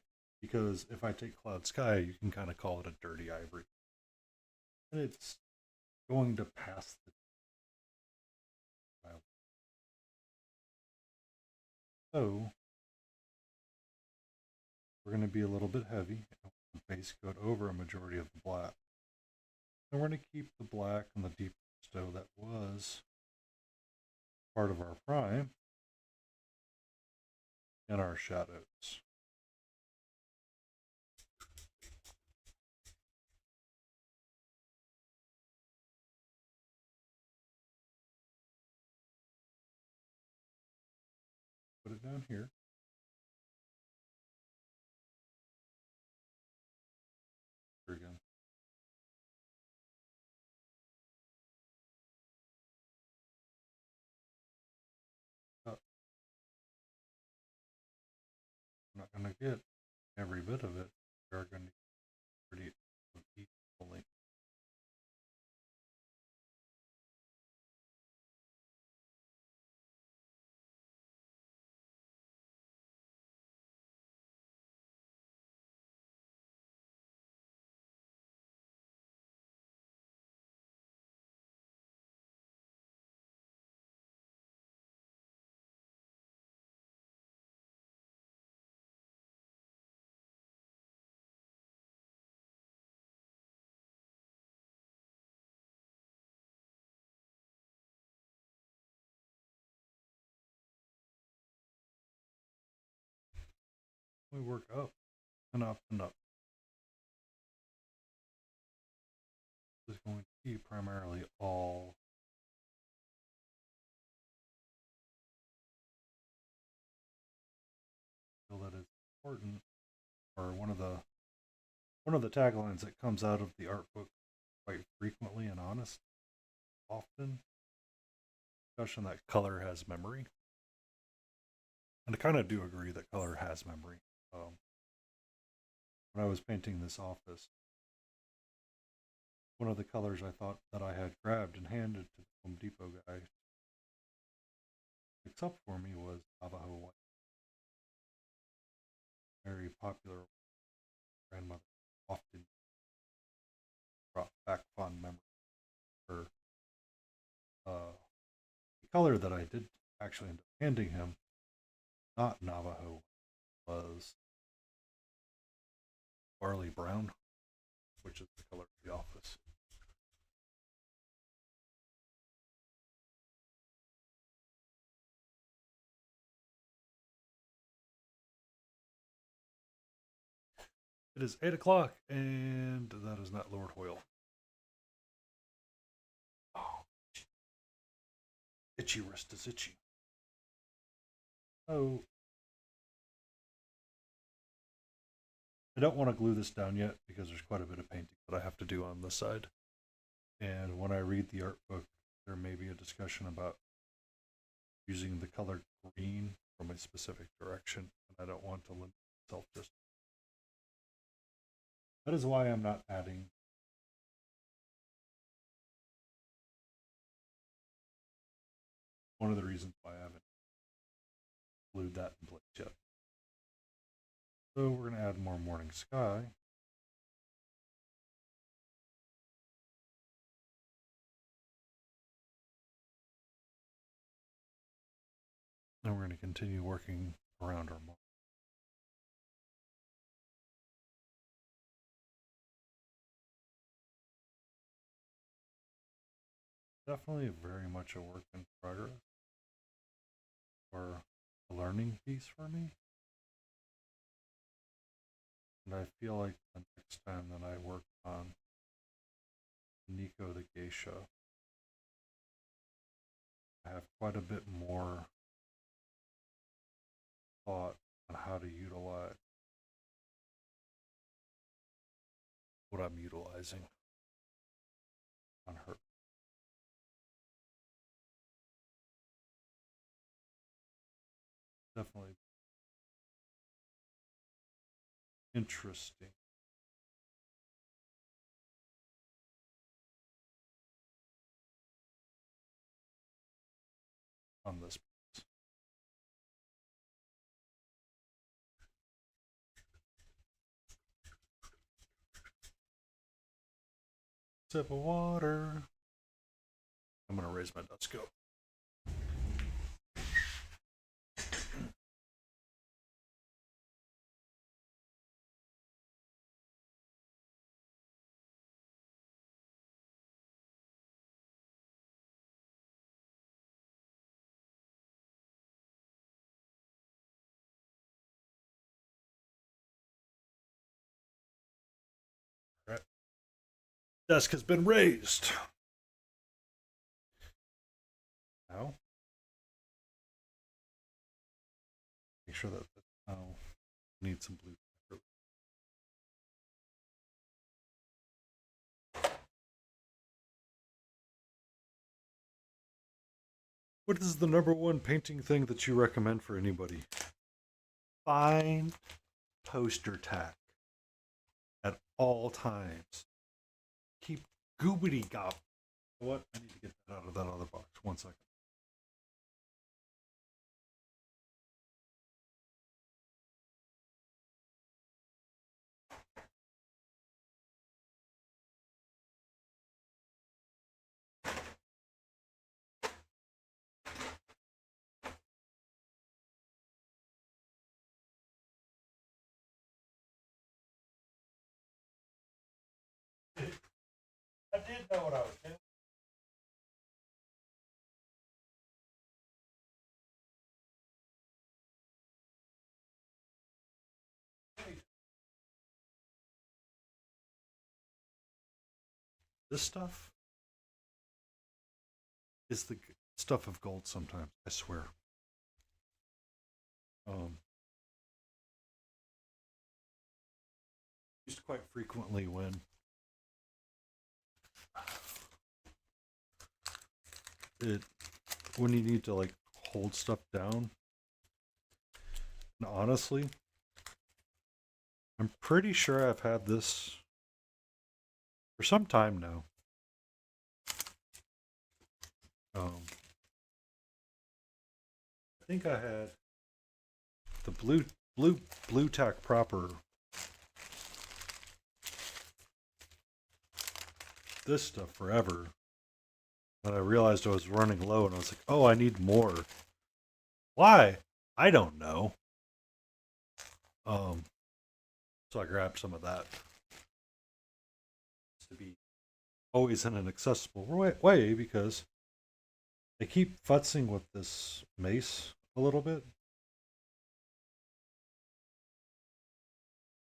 because if I take cloud sky, you can kind of call it a dirty ivory. And it's going to pass the trial. So we're going to be a little bit heavy and base coat over a majority of the black. And we're going to keep the black and the deep stow that was part of our prime in our shadows. Put it down here. Here again. I'm not going to get every bit of it. We are going to get pretty equally. We work up and up and up. This is going to be primarily all feel that is important, or one of the taglines that comes out of the art book quite frequently and often discussion that color has memory. And I kind of do agree that color has memory. When I was painting this office, one of the colors I thought that I had grabbed and handed to the Home Depot guy picks up for me was Navajo white. Very popular. Grandmother often brought back fond memories. Her the color that I did actually end up handing him, not Navajo, was barley brown, which is the color of the office. It is 8 o'clock, and that is not Lord Hoyle. Oh, itchy wrist is itchy. Oh, I don't want to glue this down yet because there's quite a bit of painting that I have to do on this side. And when I read the art book, there may be a discussion about using the color green from a specific direction, and I don't want to limit myself just. That is why I'm not adding one of the reasons why I haven't glued that in place yet. So we're going to add more morning sky. And we're going to continue working around our mark. Definitely very much a work in progress, or a learning piece for me. And I feel like the next time that I work on Nico the Geisha, I have quite a bit more thought on how to utilize what I'm utilizing on her. Definitely interesting. On this piece. Sip of water. I'm going to raise my dust scope. All right. Desk has been raised. Now, make sure that need some blue. What is the number one painting thing that you recommend for anybody? Find poster tack at all times. Keep goobity gop. What? I need to get that out of that other box. 1 second. I did know what I was doing. This stuff is the stuff of gold sometimes, I swear. Um, used quite frequently it when you need to like hold stuff down. And honestly, I'm pretty sure I've had this for some time now. I think I had the blue tack proper. This stuff forever. And I realized I was running low, and I was like, "Oh, I need more." Why? I don't know. Um, so I grabbed some of that to be always in an accessible way because they keep futzing with this mace a little bit.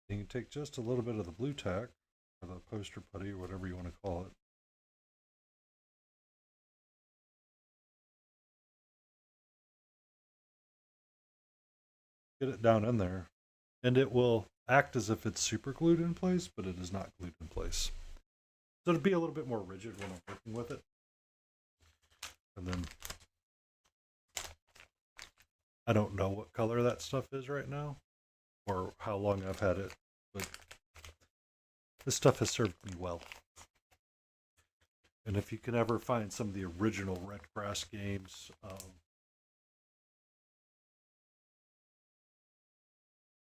You can take just a little bit of the blue tack or the poster putty or whatever you want to call it. Get it down in there, and it will act as if it's super glued in place, but it is not glued in place. So it'll be a little bit more rigid when I'm working with it. And then I don't know what color that stuff is right now or how long I've had it, but this stuff has served me well. And if you can ever find some of the original Red Grass games,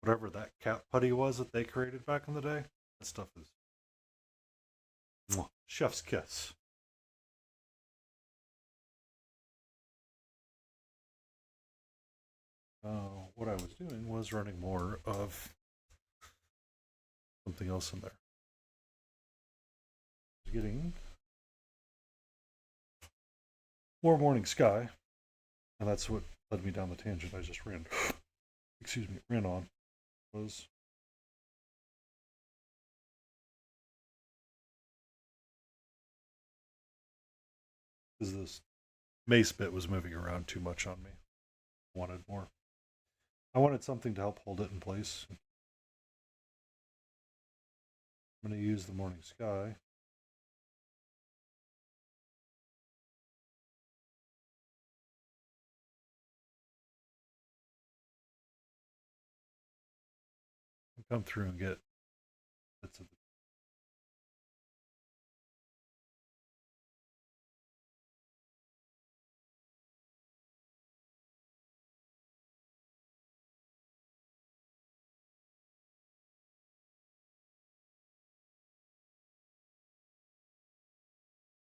whatever that cat putty was that they created back in the day, that stuff is chef's kiss. What I was doing was running more of something else in there. I was getting more morning sky, and that's what led me down the tangent I just ran. Ran on. Was because this mace bit was moving around too much on me. I wanted more. I wanted something to help hold it in place. I'm going to use the morning sky. And come through and get bits of it.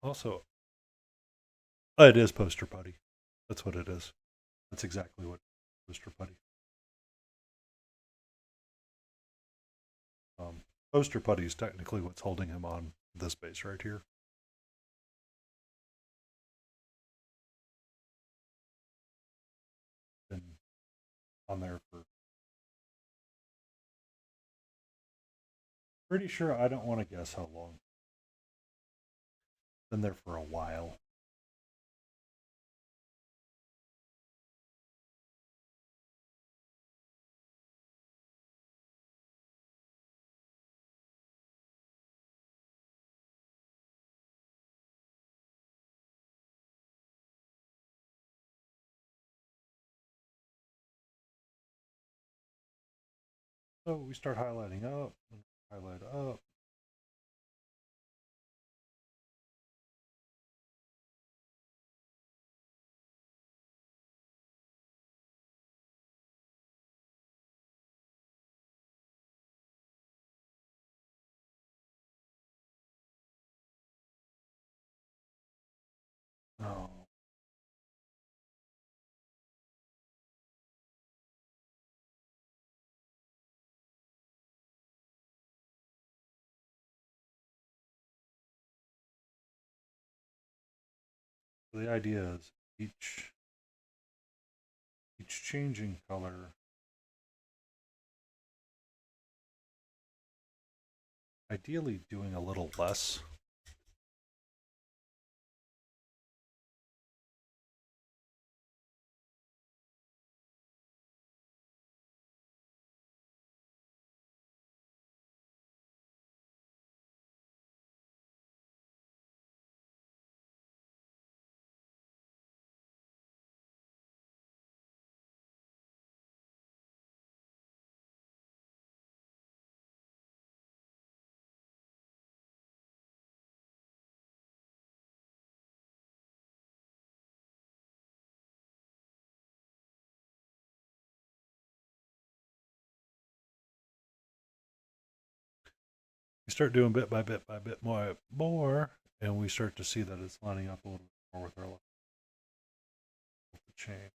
Also, it is poster putty. That's what it is. That's exactly what poster putty. Poster putty is technically what's holding him on this base right here. Been on there for pretty sure I don't want to guess how long. Been there for a while. So we start highlighting up, highlight up. Oh, the idea is each changing color ideally doing a little less You start doing bit by bit by bit more, and we start to see that it's lining up a little bit more with our chain.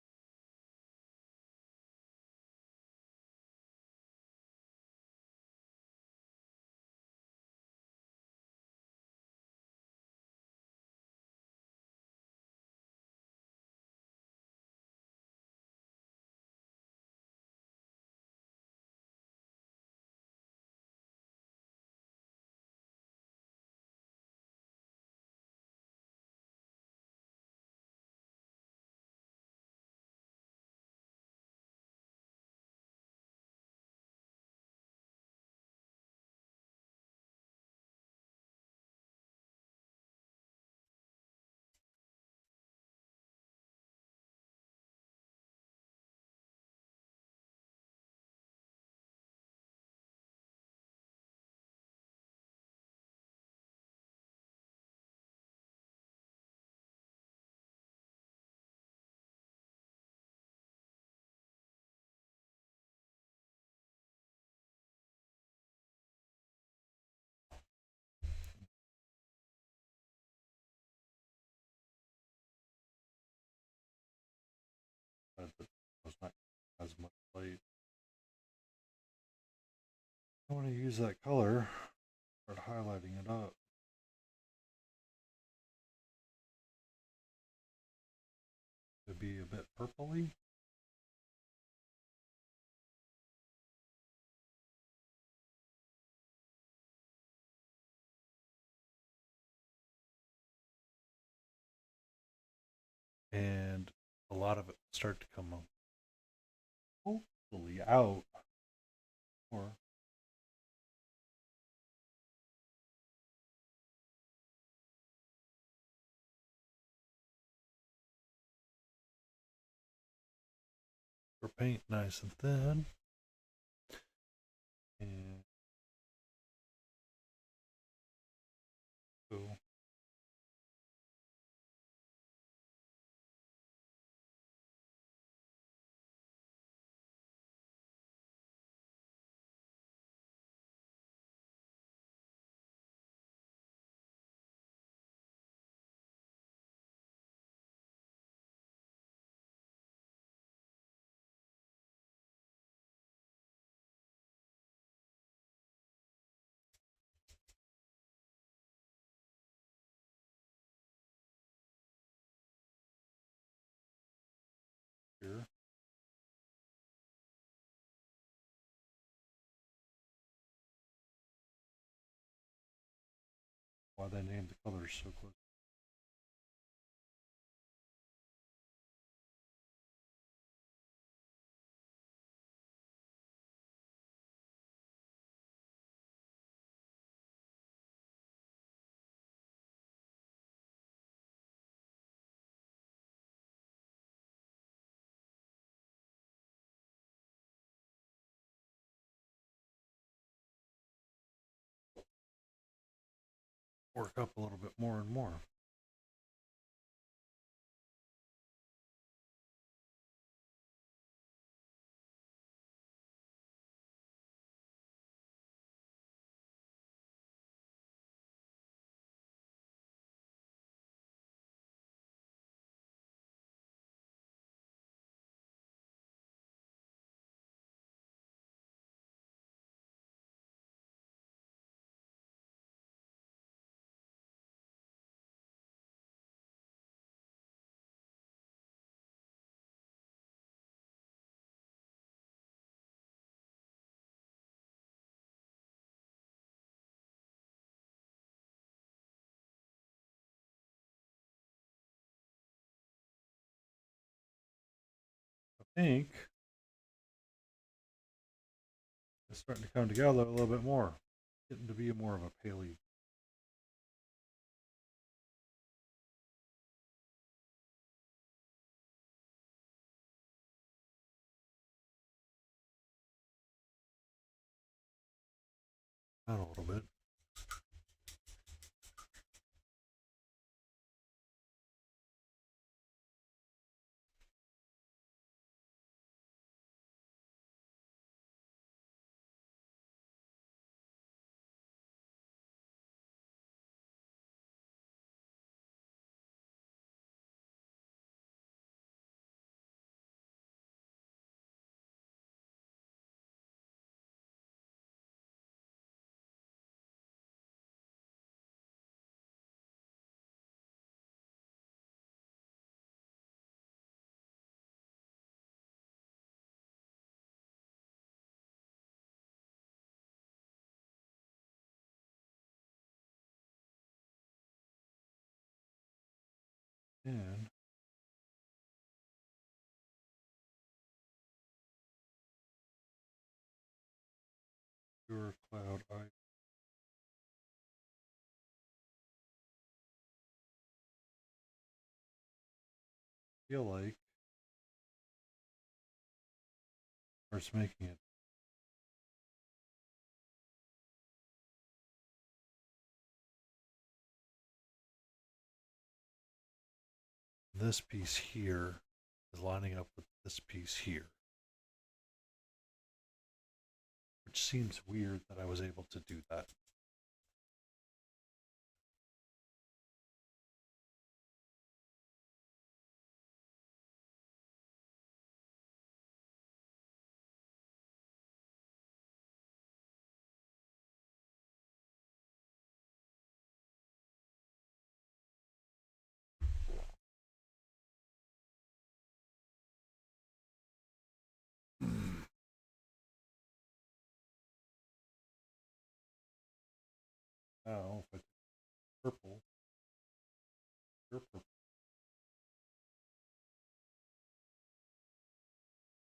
But it's not as much light. I want to use that color, start highlighting it up. To be a bit purpley. And a lot of it start to come up, hopefully out, or paint nice and thin. And go. Here. Why they named the colors so close. Work up a little bit more and more. I think it's starting to come together a little bit more. Getting to be more of a paley. Out a little bit. And your cloud, I feel like starts making it. This piece here is lining up with this piece here, which seems weird that I was able to do that. Now, if I do purple, your purple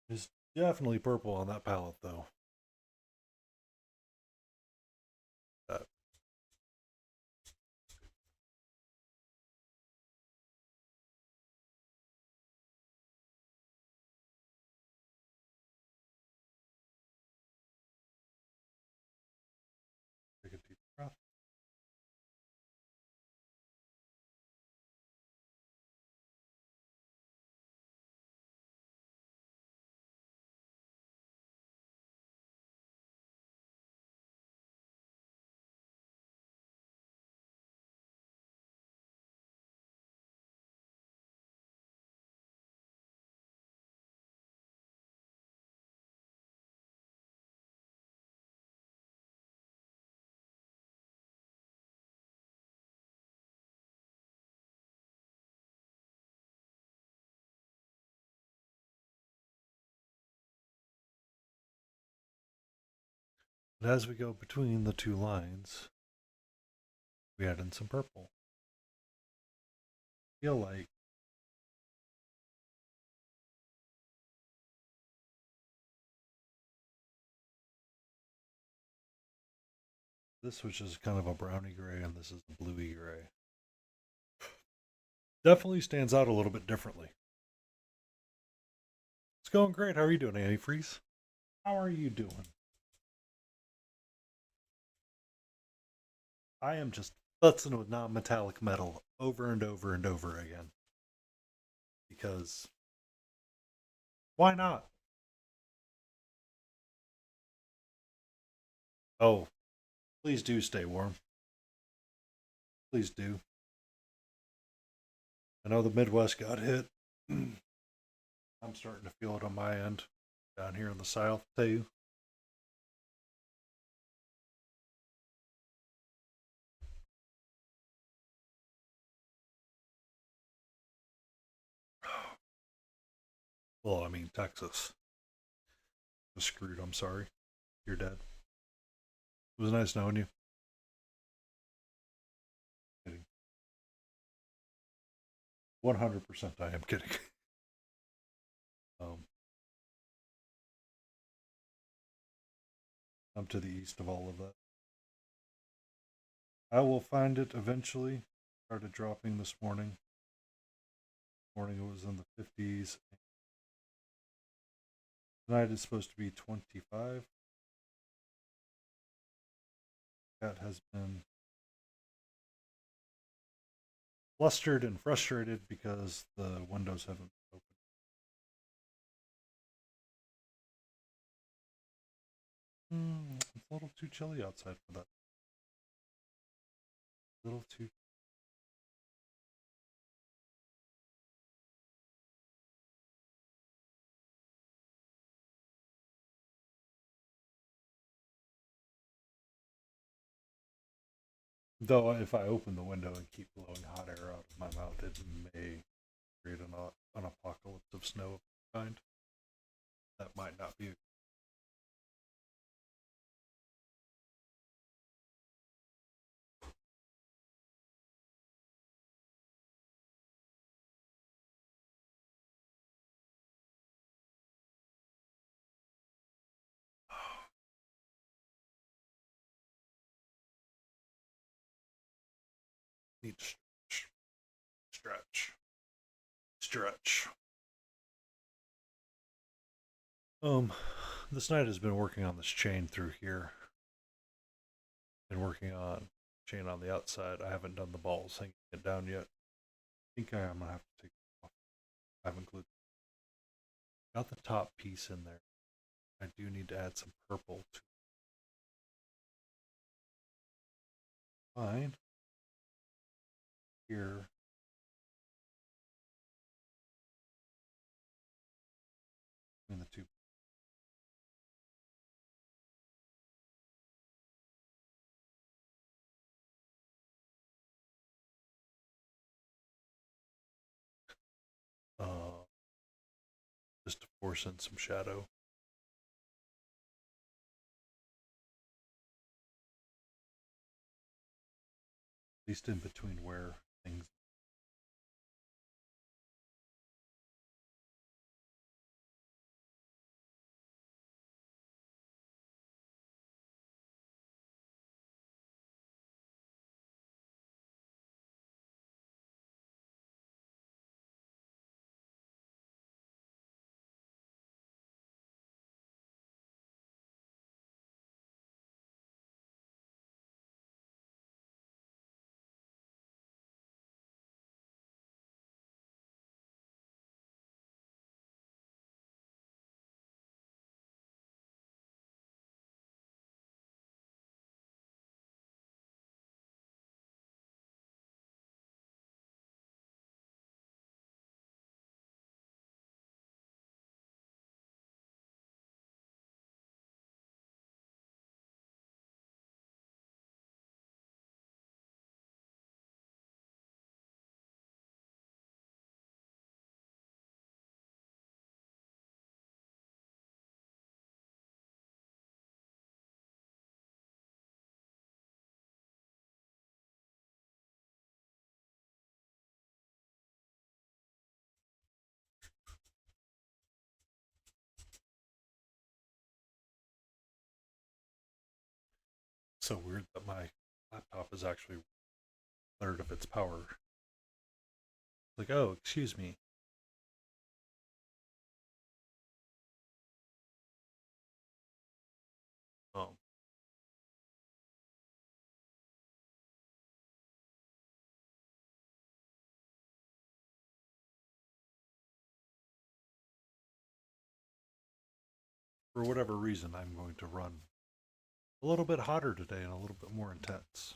is definitely purple on that palette, though. That take a deep breath. And as we go between the two lines, we add in some purple. Feel like this, which is kind of a browny gray, and this is a bluey gray, definitely stands out a little bit differently. It's going great. How are you doing, Antifreeze? How are you doing? I am just futzing with non-metallic metal over and over and over again. Because why not? Oh, please do stay warm. Please do. I know the Midwest got hit. I'm starting to feel it on my end. Down here in the South, too. Well, I mean, Texas was screwed. I'm sorry. You're dead. It was nice knowing you. Kidding. 100% I am kidding. um, I'm to the east of all of that. I will find it eventually. Started dropping this morning. Morning it was in the 50s. Tonight is supposed to be 25. Cat has been flustered and frustrated because the windows haven't been open. It's a little too chilly outside for that. A little too. Though if I open the window and keep blowing hot air out of my mouth, it may create an apocalypse of snow of kind. That might not be Need to stretch. Stretch. This night has been working on this chain through here. Been working on chain on the outside. I haven't done the balls hanging it down yet. I think I'm gonna have to take it off. I haven't glued. Got the top piece in there. I do need to add some purple to mine. Here. In the two. Just to force in some shadow. At least in between where things. So weird that my laptop is actually a third of its power. Like, oh, excuse me. Oh. For whatever reason, I'm going to run a little bit hotter today and a little bit more intense.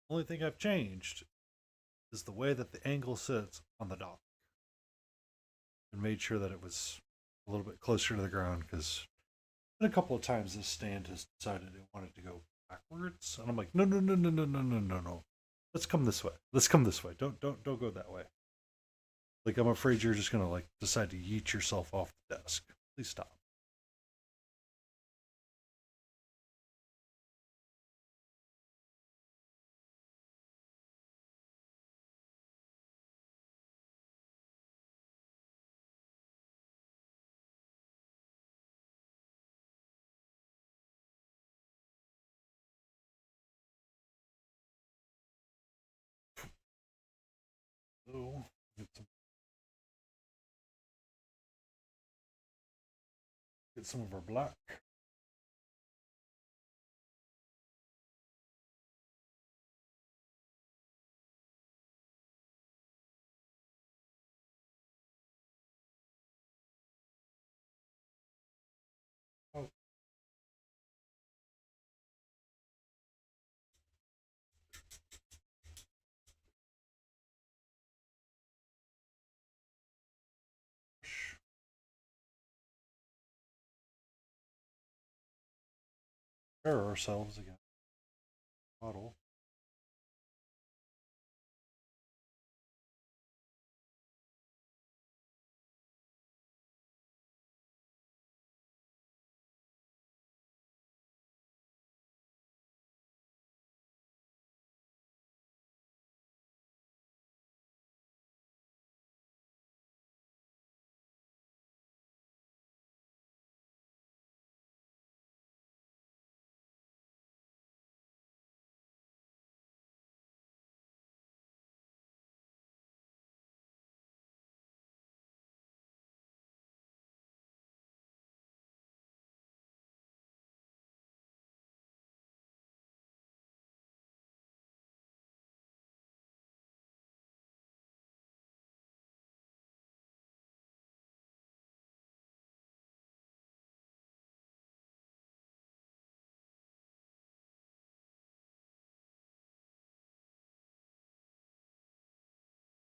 Only thing I've changed is the way that the angle sits on the dock. And made sure that it was a little bit closer to the ground because a couple of times this stand has decided it wanted to go backwards. And I'm like, no, no, no, no, no, no, no, no, no. Let's come this way. Let's come this way. Don't go that way. Like I'm afraid you're just gonna like decide to yeet yourself off the desk. Please stop. So get some of our black. Oh, prepare ourselves again. Bottle.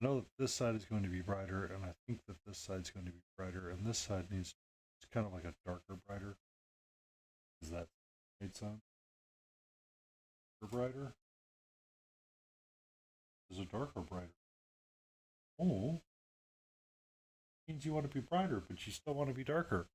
I know that this side is going to be brighter, and I think that this side is going to be brighter, and this side needs it's kind of like a darker brighter. Is that made sense? Or brighter? Is it darker brighter? Oh, means you want to be brighter, but you still want to be darker.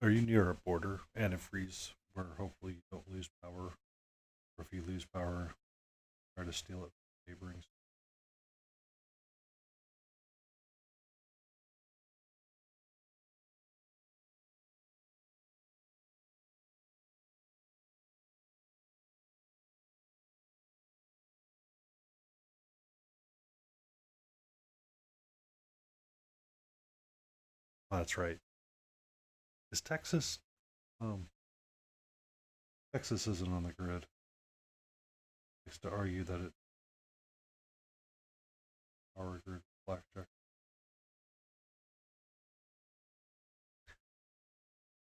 Are you near a border, antifreeze, where hopefully you don't lose power, or if you lose power, try to steal it from neighboring? Oh, that's right. Is Texas? Um, Texas isn't on the grid. Likes to argue that it power grid blackjack.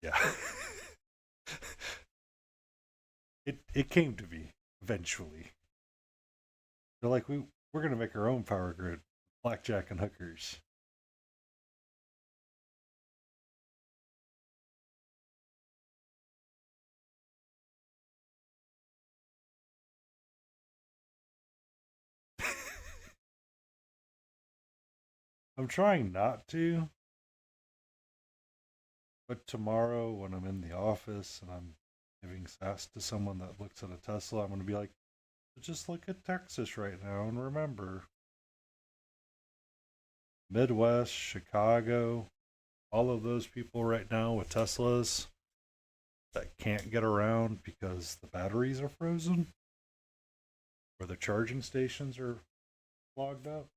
Yeah. it came to me eventually. They're like we're gonna make our own power grid, blackjack and hookers. I'm trying not to, but tomorrow when I'm in the office and I'm giving sass to someone that looks at a Tesla, I'm gonna be like, just look at Texas right now and remember Midwest, Chicago, all of those people right now with Teslas that can't get around because the batteries are frozen or the charging stations are clogged up.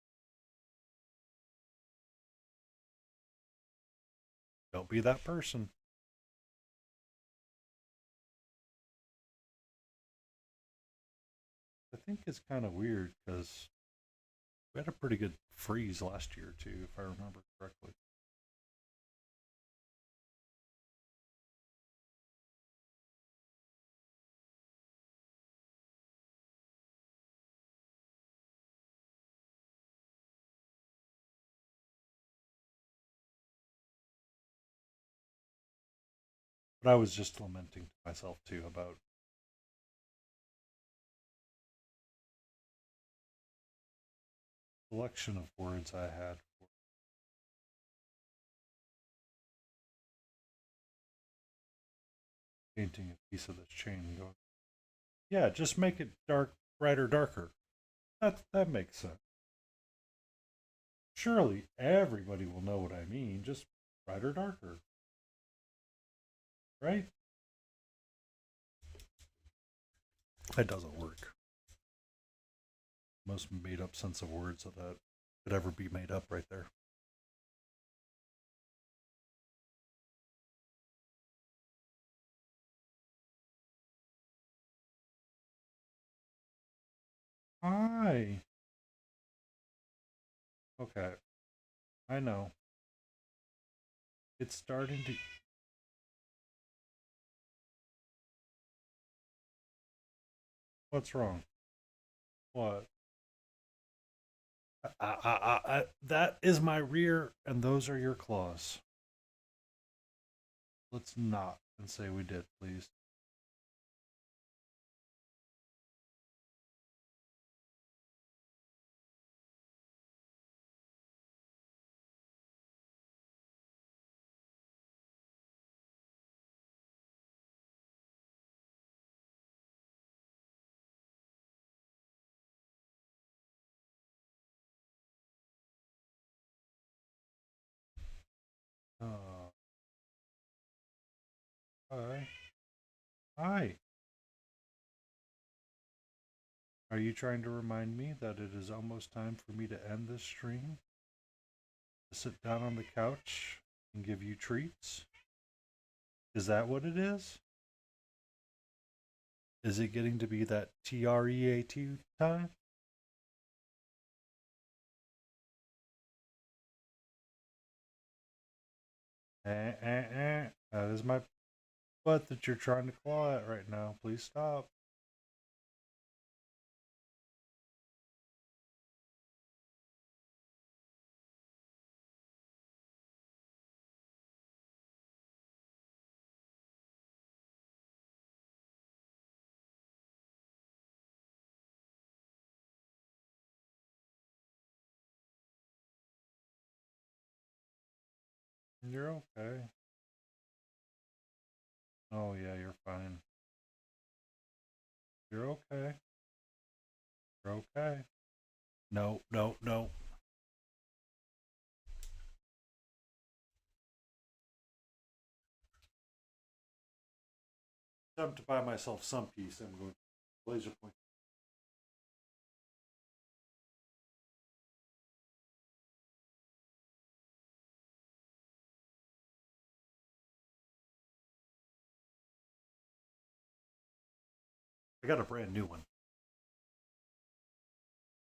Don't be that person. I think it's kind of weird because we had a pretty good freeze last year too, if I remember correctly. But I was just lamenting to myself too about the selection of words I had for painting a piece of this chain and going, yeah, just make it dark, brighter, darker. That makes sense. Surely everybody will know what I mean. Just brighter, darker, right? That doesn't work. Most made up sense of words that could ever be made up right there. Hi. Okay, I know. It's starting to. What's wrong? What? That is my rear, and those are your claws. Let's not and say we did, please. Uh, hi. Hi. Are you trying to remind me that it is almost time for me to end this stream? To sit down on the couch and give you treats? Is that what it is? Is it getting to be that TREAT time? That is my butt that you're trying to claw at right now. Please stop. You're okay. Oh, yeah, you're fine. You're okay. You're okay. No, no, no. Time to buy myself some peace. I'm going to laser point. I got a brand new one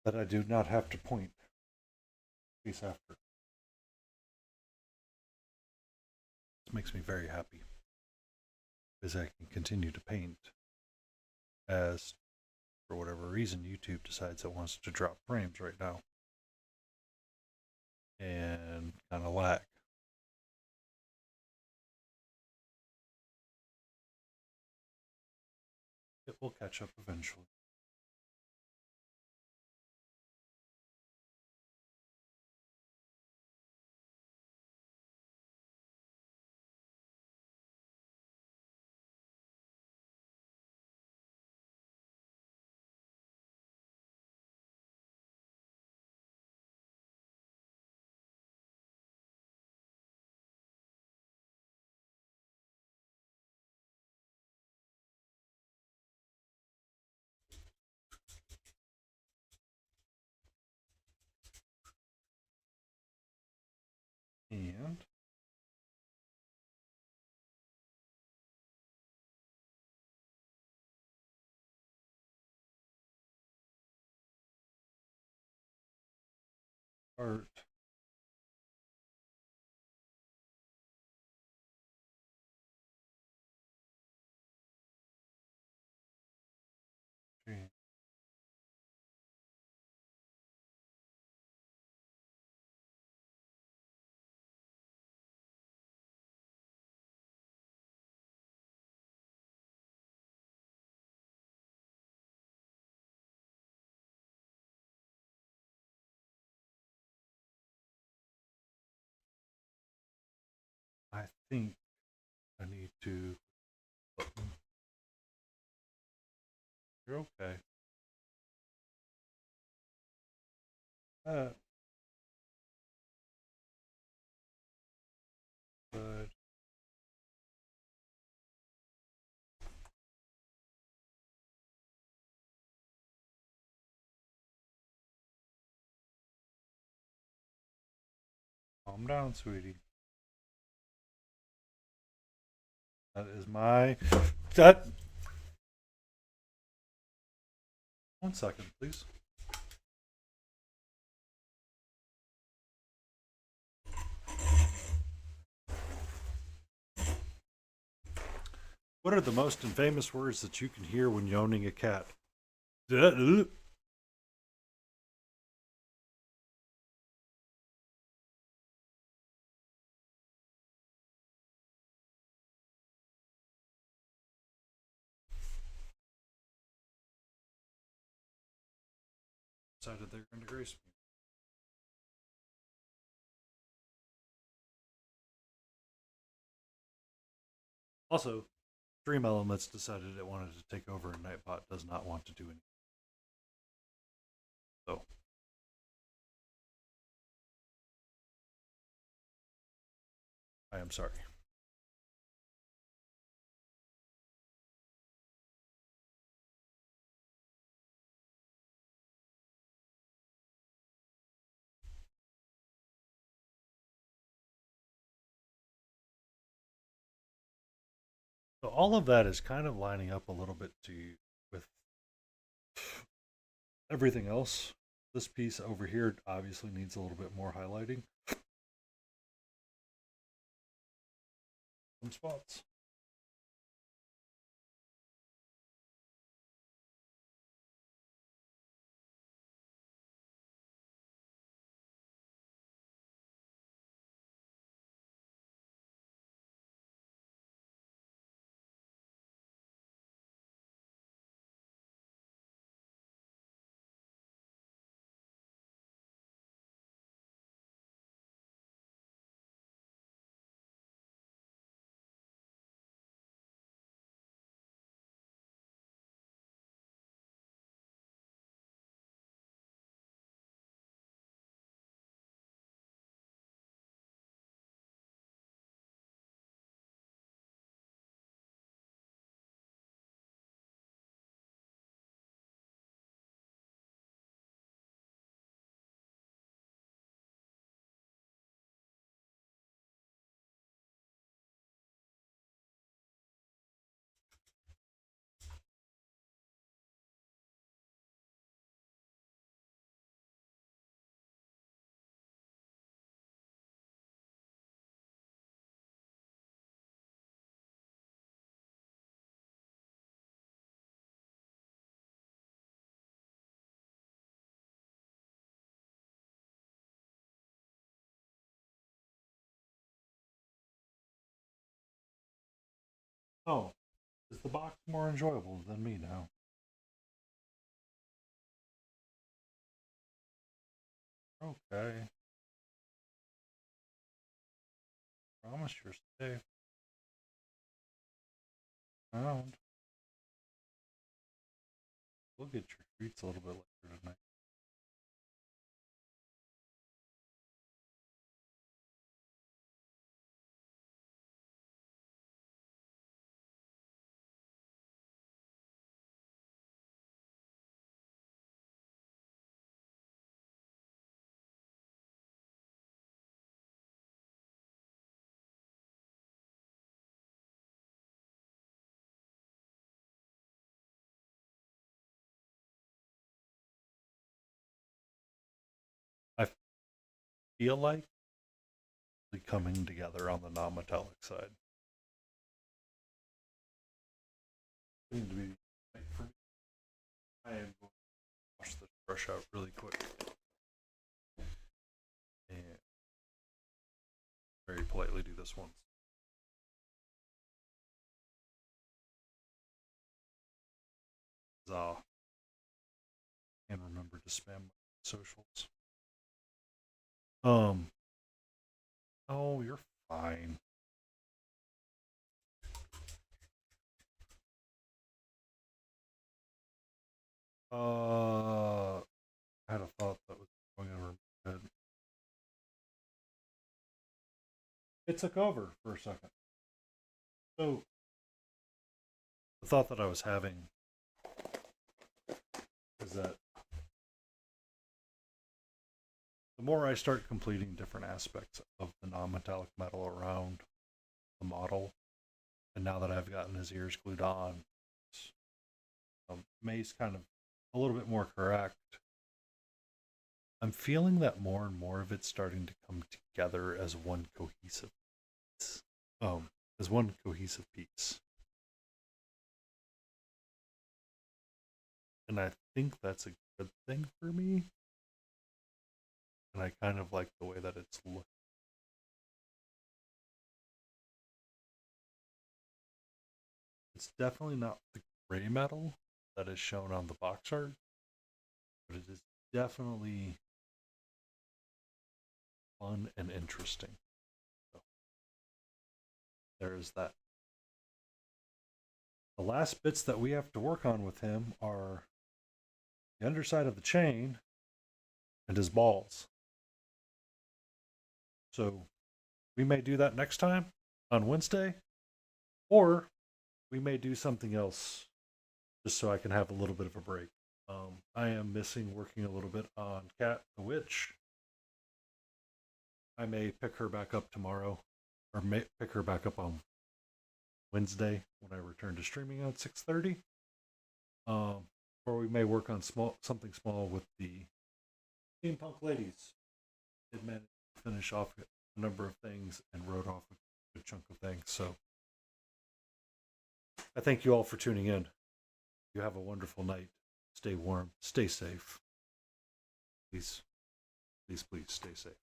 that I do not have to point piece after. This makes me very happy because I can continue to paint as, for whatever reason, YouTube decides it wants to drop frames right now and kind of lag. It will catch up eventually. And art. I think I need to. You're okay. But calm down, sweetie. That is my. That. 1 second, please. What are the most infamous words that you can hear when owning a cat? Decided they're going to grace me. Also, Dream Elements decided it wanted to take over, and Nightbot does not want to do anything. So, I am sorry. So all of that is kind of lining up a little bit to with everything else. This piece over here obviously needs a little bit more highlighting. Some spots. Oh, is the box more enjoyable than me now? Okay. Promise you're safe. Around. We'll get your treats a little bit later tonight. I feel like coming together on the non-metallic side. Seem to be right for me. I am going to wash this brush out really quick and very politely do this once. And remember to spam my socials. Um. Oh, you're fine. I had a thought that was going over my head. It took over for a second. So the thought that I was having is that the more I start completing different aspects of the non-metallic metal around the model, and now that I've gotten his ears glued on, May's kind of a little bit more correct. I'm feeling that more and more of it's starting to come together as one cohesive piece. As one cohesive piece. And I think that's a good thing for me. And I kind of like the way that it's looking. It's definitely not the gray metal that is shown on the box art, but it is definitely fun and interesting. So there's that. The last bits that we have to work on with him are the underside of the chain and his balls. So we may do that next time on Wednesday, or we may do something else just so I can have a little bit of a break. I am missing working a little bit on Cat the Witch. I may pick her back up tomorrow, or may pick her back up on Wednesday when I return to streaming at 6:30. Or we may work on something small with the Steampunk Ladies. Did manage to finish off a number of things and wrote off a good chunk of things. So I thank you all for tuning in. You have a wonderful night. Stay warm. Stay safe. Please, please, please stay safe.